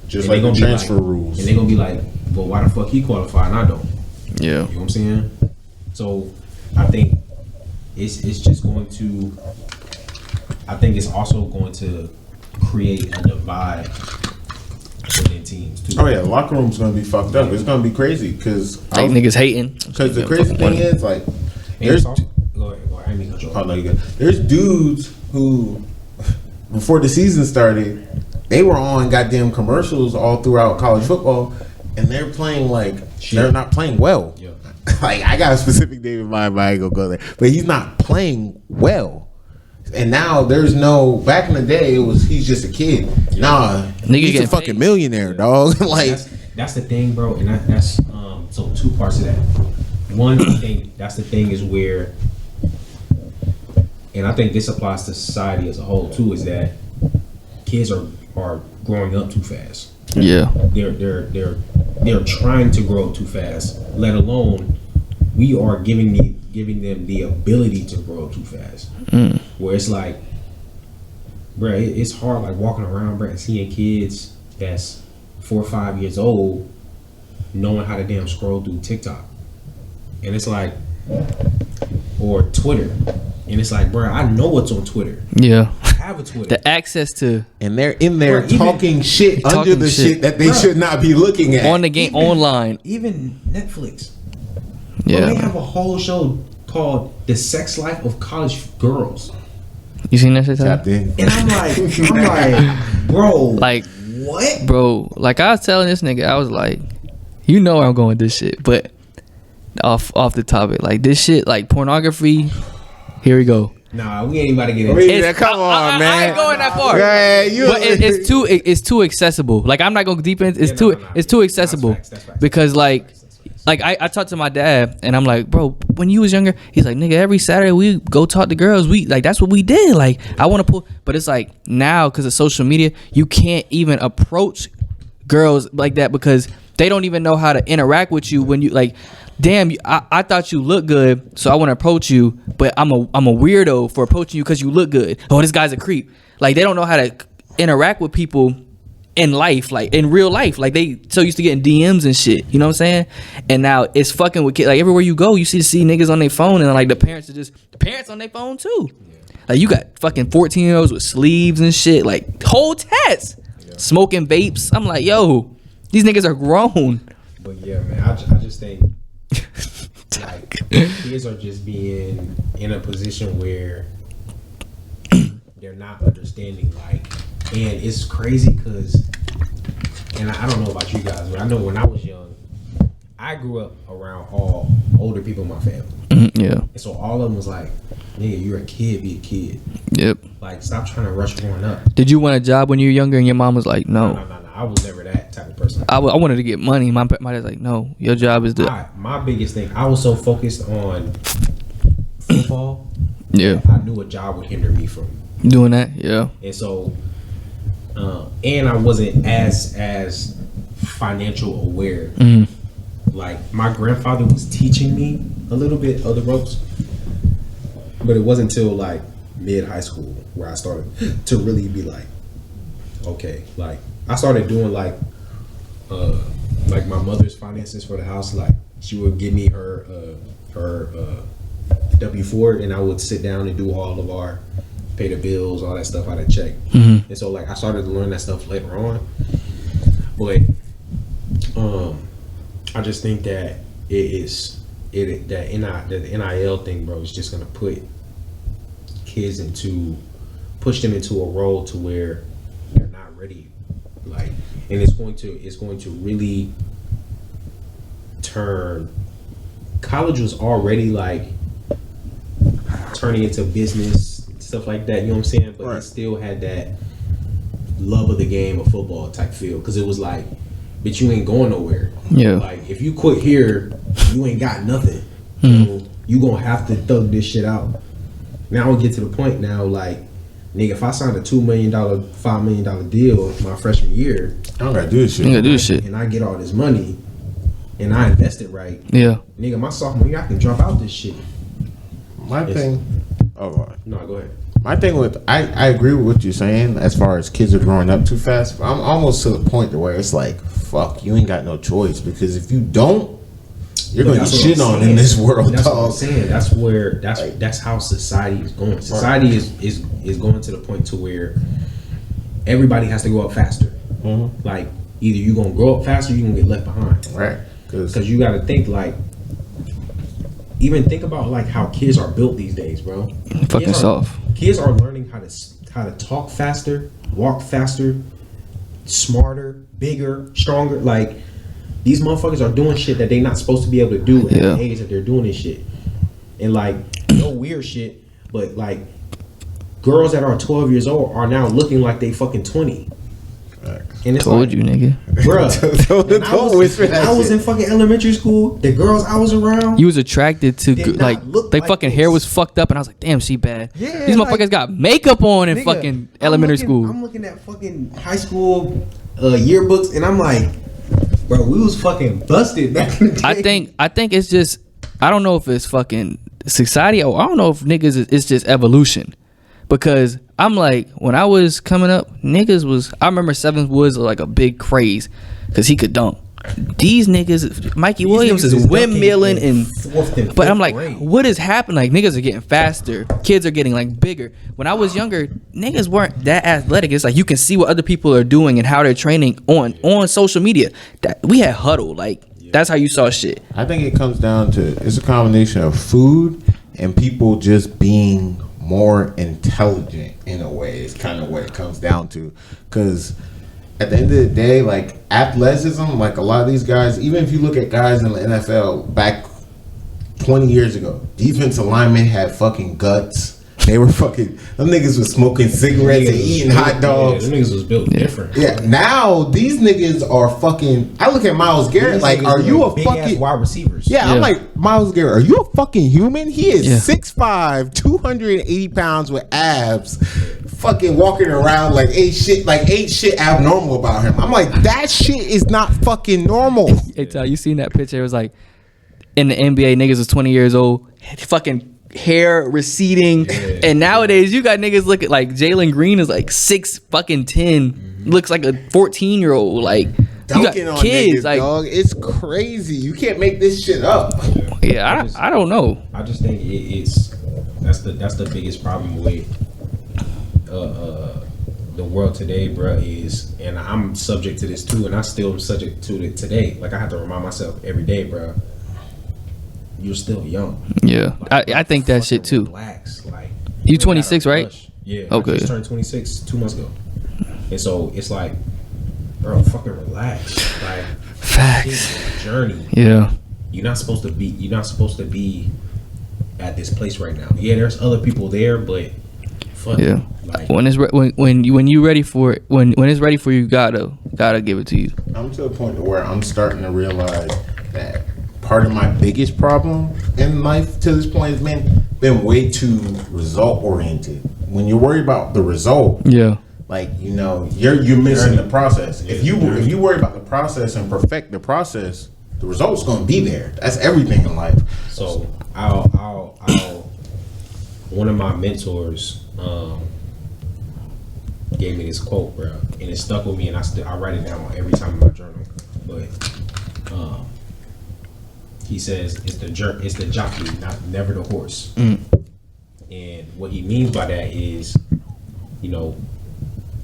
Just And like they the gonna be transfer rules. And they're gonna be like, well, why the fuck he qualified and I don't? Yeah. You know what I'm saying? So I think it's just going to. I think it's also going to create a divide within teams too. Oh yeah, the locker room's gonna be fucked up. It's gonna be crazy because Like niggas hating. Because the crazy thing is, like, And there's it's also, go ahead. I didn't mean to cut you off. oh, no, you good. There's dudes who, before the season started, they were on goddamn commercials all throughout college football, and they're playing like they're not playing well. Yeah. Like I got a specific name in mind, but I ain't gonna go there. But he's not playing well. And now there's no. Back in the day, it was he's just a kid. Nah, Nigga he's a getting fucking paid. millionaire, dog. Like That's the thing, bro, and that's so two parts of that. One thing, that's the thing is where, and I think this applies to society as a whole too, is that kids are growing up too fast. Yeah. They're trying to grow up too fast. Let alone we are giving them the ability to grow up too fast. Where it's like, bro, it's hard like walking around, bro, and seeing kids that's 4 or 5 years old knowing how to damn scroll through TikTok. And it's like, or Twitter. And it's like, bro, I know what's on Twitter. Yeah. I have a Twitter. The access to and they're in there Bro, even- talking shit under talking the shit. shit that they Bro. should not be looking at. on the game online. Even Netflix. Bro, Yeah. they have a whole show called The Sex Life of College Girls. You seen that shit? Tyler? Tapped in. And I'm like, bro, Like, what? bro, like I was telling this nigga, I was like, you know where I'm going with this shit, but off the topic, like this shit, like pornography. Here we go. Nah, we ain't about to get into Wait, it. come on, man. I ain't going that far. Yeah, you. But it's too accessible. Like I'm not going deep in. It's Yeah, too no. it's too accessible That's facts. because like I talked to my dad and I'm like, bro, when you was younger, he's like, nigga, every Saturday we go talk to girls. We like that's what we did. Like I want to pull, but it's like now because of social media, you can't even approach girls like that because they don't even know how to interact with you when you like. Damn, I thought you looked good, so I want to approach you, but I'm a weirdo for approaching you because you look good. Oh, this guy's a creep. Like they don't know how to interact with people in life, like in real life. Like they so used to getting DMs and shit. You know what I'm saying? And now it's fucking with kids. Like everywhere you go, you see niggas on their phone, and like the parents on their phone too. Like you got fucking 14-year-olds with sleeves and shit, like whole tats, smoking vapes. I'm like, yo, these niggas are grown. But yeah, man, I just think like kids are just being in a position where they're not understanding, like, and it's crazy because, and I don't know about you guys, but I know when I was young, I grew up around all older people in my family. Yeah. And so all of them was like, nigga, you're a kid, be a kid. Yep. Like, stop trying to rush growing up. Did you want a job when you were younger and your mom was like, no? No. I was never that type of person. I wanted to get money. My dad's like, no, your job is the My biggest thing, I was so focused on football. yeah I knew a job would hinder me from, doing that. Yeah. and so, and I wasn't as financial aware. Like my grandfather was teaching me a little bit of the ropes, but it wasn't until like mid high school where I started to really be like, okay, like I started doing like my mother's finances for the house. Like she would give me her W-4, and I would sit down and do all of our pay the bills, all that stuff out of check. And so like I started to learn that stuff later on. But I just think that the NIL thing, bro, is just gonna push them into a role to where they're not ready. Like, and it's going to really turn. College was already like turning into business stuff like that. You know what I'm saying? But Right. it still had that love of the game of football type feel, because it was like, but you ain't going nowhere. Yeah. Like if you quit here, you ain't got nothing. So you gonna have to thug this shit out. Now we get to the point now, like, nigga, if I signed a $2 million, $5 million deal my freshman year, I don't gotta do this shit. You gotta do this shit. and I get all this money, and I invest it right, Yeah. nigga, my sophomore year I can drop out this shit. My thing. Oh, No, go ahead. My thing with I agree with what you're saying as far as kids are growing up too fast. But I'm almost to the point to where it's like, fuck, you ain't got no choice, because if you don't, you're gonna get shit on in this world. That's dog. what I'm saying. That's how society is going. Society is going to the point to where everybody has to grow up faster. Mm-hmm. Like either you're gonna grow up faster, or you're gonna get left behind. Right? Because you got to think like. Even think about like how kids are built these days, bro. Fucking soft. Kids are learning how to talk faster, walk faster, smarter, bigger, stronger. Like these motherfuckers are doing shit that they not supposed to be able to do at the age that they're doing this shit. And like no weird shit, but like girls that are 12 years old are now looking like they fucking 20. And it's Told like, you, nigga. Bruh, I was in fucking elementary school. The girls I was around, You was attracted to did like not they look fucking like hair this. was fucked up, and I was like, damn, she bad. Yeah, These like- motherfuckers got makeup on in nigga, fucking elementary school. I'm looking at fucking high school yearbooks, and I'm like, bro, we was fucking busted back in the day. I think it's just, I don't know if it's fucking society, or I don't know if niggas it's just evolution, because I'm like, when I was coming up, niggas was, I remember Seventh Woods was like a big craze because he could dunk. These niggas, Mikey Williams niggas is is windmilling dunking in and fourth and but I'm fifth like, grade. what is happening? Like niggas are getting faster, kids are getting like bigger. When I was younger, niggas weren't that athletic. It's like you can see what other people are doing and how they're training on social media. That we had Huddle, like that's how you saw shit. I think it comes down to, it's a combination of food and people just being more intelligent in a way. It's kind of what it comes down to, because at the end of the day, like athleticism, like a lot of these guys, even if you look at guys in the NFL back 20 years ago, defensive linemen had fucking guts. They were fucking, them niggas was smoking cigarettes and eating hot dogs. Yeah, them niggas was built different. Yeah, now these niggas are fucking, I look at Myles Garrett These like, niggas are you a big ass fucking wide receivers? Yeah, I'm Yeah. like, Myles Garrett, are you a fucking human? He is Yeah. 6'5", 280 pounds with abs, fucking walking around like ain't shit abnormal about him. I'm like, that shit is not fucking normal. Hey, Ty, you seen that picture? It was like in the NBA, niggas was 20 years old, fucking hair receding, and nowadays you got niggas looking like Jalen Green is like 6'10", looks like a 14-year-old. Like you Dunking got on kids, niggas, like dog. It's crazy. You can't make this shit up. yeah, I don't know. I just think it's that's the biggest problem with the world today, bro. Is, and I'm subject to this too, and I still am subject to it today. Like I have to remind myself every day, bro. You're still young. Yeah, Like, I think that shit too. Relax, like You 26, right? rush. Yeah. Okay. I just turned 26 2 months ago, and so it's like, bro, fucking relax. Like, Facts. it's a journey. Yeah. You're not supposed to be at this place right now. Yeah, there's other people there, but fuck. Yeah. Like, When it's when you ready for it, when it's ready for you, gotta give it to you. I'm to a point where I'm starting to realize that part of my biggest problem in life to this point has been way too result oriented. When you're worried about the result, Yeah. like, you know, you're missing the process. If you worry about the process and perfect the process, the result's gonna be there. That's everything in life. so I'll one of my mentors gave me this quote, bro, and it stuck with me, and I write it down every time in my journal. But he says it's the jockey, never the horse. And what he means by that is, you know,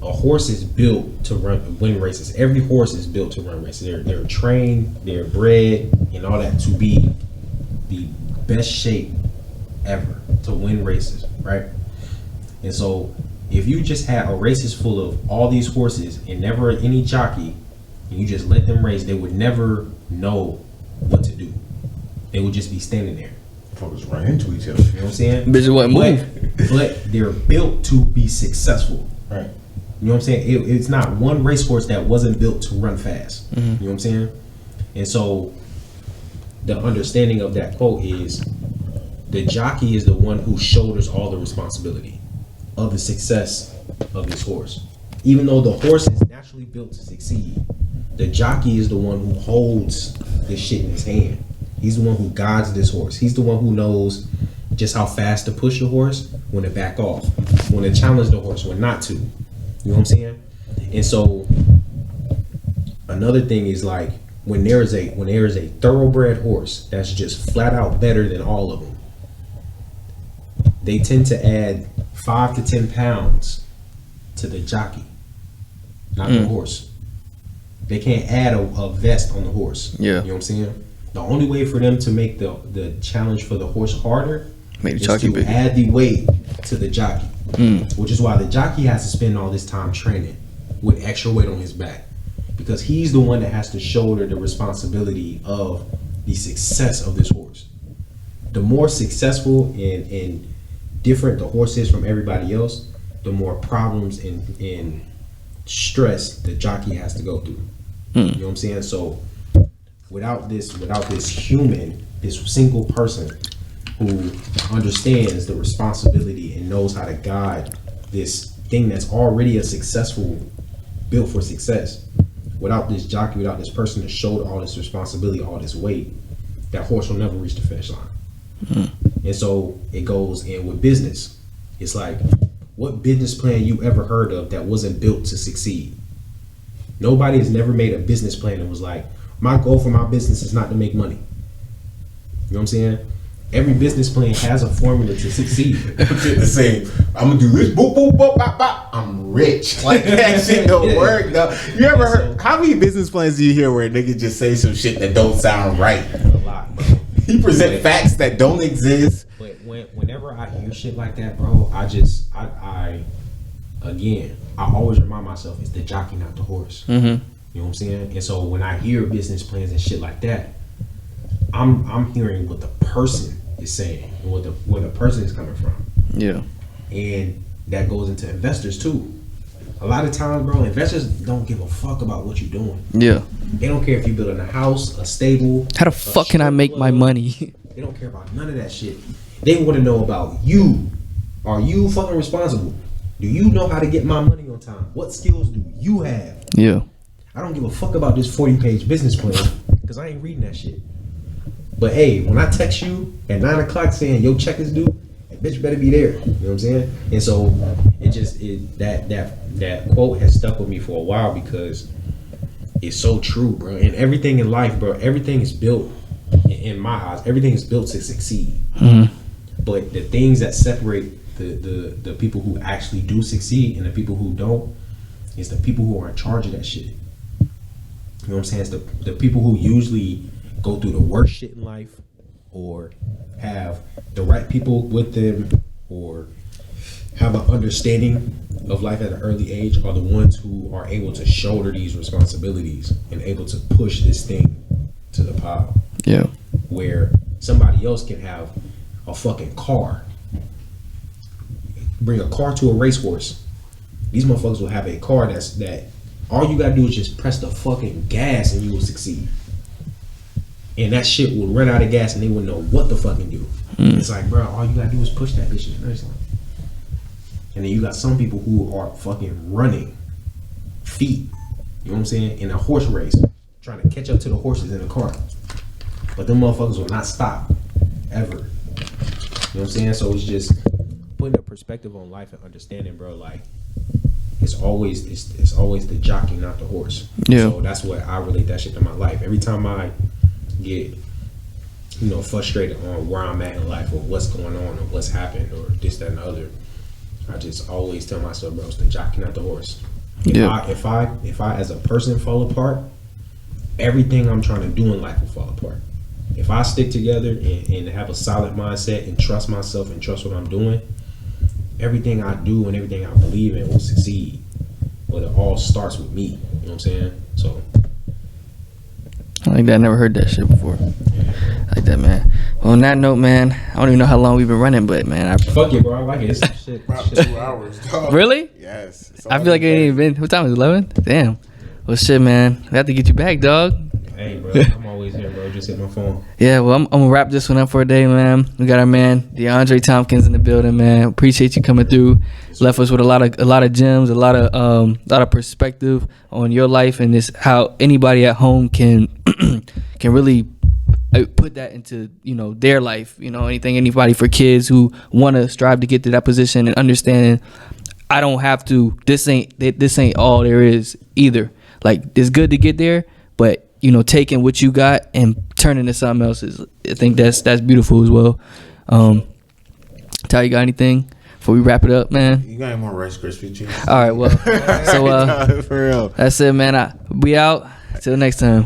a horse is built to win races. Every horse is built to run races. They're trained, they're bred, and all that to be the best shape ever to win races, right? And so if you just had a races full of all these horses and never any jockey, and you just let them race, they would never know what to do. They would just be standing there. Folks run into each other. You know what I'm saying? Bitches wouldn't move. But they're built to be successful. Right. You know what I'm saying? It's not one racehorse that wasn't built to run fast. You know what I'm saying? And so the understanding of that quote is the jockey is the one who shoulders all the responsibility of the success of this horse. Even though the horse is naturally built to succeed, the jockey is the one who holds this shit in his hand. He's the one who guides this horse. He's the one who knows just how fast to push the horse, when to back off. when to challenge the horse, when not to. You know what I'm saying? And so another thing is like when there is a thoroughbred horse that's just flat out better than all of them, they tend to add 5 to 10 pounds to the jockey, not the horse. They can't add a vest on the horse. Yeah. You know what I'm saying? The only way for them to make the challenge for the horse harder is to add the weight to the jockey. Which is why the jockey has to spend all this time training with extra weight on his back. Because he's the one that has to shoulder the responsibility of the success of this horse. The more successful and different the horse is from everybody else, the more problems and stress the jockey has to go through. You know what I'm saying? So without this human, this single person who understands the responsibility and knows how to guide this thing that's already a successful, built for success, without this jockey, without this person to shoulder all this responsibility, all this weight, that horse will never reach the finish line. And so it goes in with business. It's like, what business plan you ever heard of that wasn't built to succeed? Nobody has never made a business plan that was like, my goal for my business is not to make money. You know what I'm saying? Every business plan has a formula to succeed. The same. I'm gonna do this. Boop boop boop bop bop. I'm rich. Like that shit don't work. Though. You ever heard? How many business plans do you hear where a nigga just say some shit that don't sound right? A lot, bro. He present facts that don't exist. But whenever I hear shit like that, bro, I always remind myself it's the jockey, not the horse. You know what I'm saying? And so when I hear business plans and shit like that, I'm hearing what the person is saying and where the person is coming from. Yeah. And that goes into investors too. A lot of times, bro, investors don't give a fuck about what you're doing. Yeah. They don't care if you're building a house, a stable. How the fuck can I make my money? They don't care about none of that shit. They want to know about you. Are you fucking responsible? Do you know how to get my money on time? What skills do you have? Yeah. I don't give a fuck about this 40-page business plan because I ain't reading that shit. But hey, when I text you at 9 o'clock saying your check is due, that bitch better be there. You know what I'm saying? And so that quote has stuck with me for a while because it's so true, bro. And everything in life, bro, everything is built, in my eyes, everything is built to succeed. But the things that separate the people who actually do succeed and the people who don't is the people who are in charge of that shit. You know what I'm saying? It's the people who usually go through the worst shit in life or have the right people with them or have an understanding of life at an early age are the ones who are able to shoulder these responsibilities and able to push this thing to the pile. Yeah. Where somebody else can have a fucking car. Bring a car to a racehorse. These motherfuckers will have a car that all you gotta do is just press the fucking gas and you will succeed. And that shit will run out of gas and they wouldn't know what to fucking do. It's like, bro, all you gotta do is push that bitch in the finish line. And then you got some people who are fucking running feet, you know what I'm saying, in a horse race, trying to catch up to the horses in the car. But them motherfuckers will not stop, ever. You know what I'm saying? So it's just putting a perspective on life and understanding, bro, like, it's always the jockey, not the horse. Yeah. So that's what I relate that shit to my life. Every time I get, frustrated on where I'm at in life or what's going on or what's happened or this, that, and the other, I just always tell myself, bro, it's the jockey, not the horse. If I as a person fall apart, everything I'm trying to do in life will fall apart. If I stick together and have a solid mindset and trust myself and trust what I'm doing, everything I do and everything I believe in will succeed. But it all starts with me. You know what I'm saying? So I like that. I never heard that shit before. I like that, man. Well, on that note, man, I don't even know how long we've been running, but man, fuck it, bro. I like it. It's shit. About 2 hours, dog. Really? Yes. I feel like it ain't even been. What time is it? 11? Damn. Well, shit, man. We have to get you back, dog. Hey, bro. I'm always here, bro. Just hit my phone. Yeah, well, I'm gonna wrap this one up for a day, man. We got our man DeAndre Tompkins in the building, man. Appreciate you coming through. Left us with a lot of gems, a lot of perspective on your life and this how anybody at home can really put that into, you know, their life, you know, anybody for kids who want to strive to get to that position and understanding I don't have to, this ain't all there is either. Like, it's good to get there, but, you know, taking what you got and turning to something else is, I think that's beautiful as well. Ty, you got anything before we wrap it up, man? You got any more Rice Krispie treats? All right, well, so For real. that's it, man. We out. Till next time.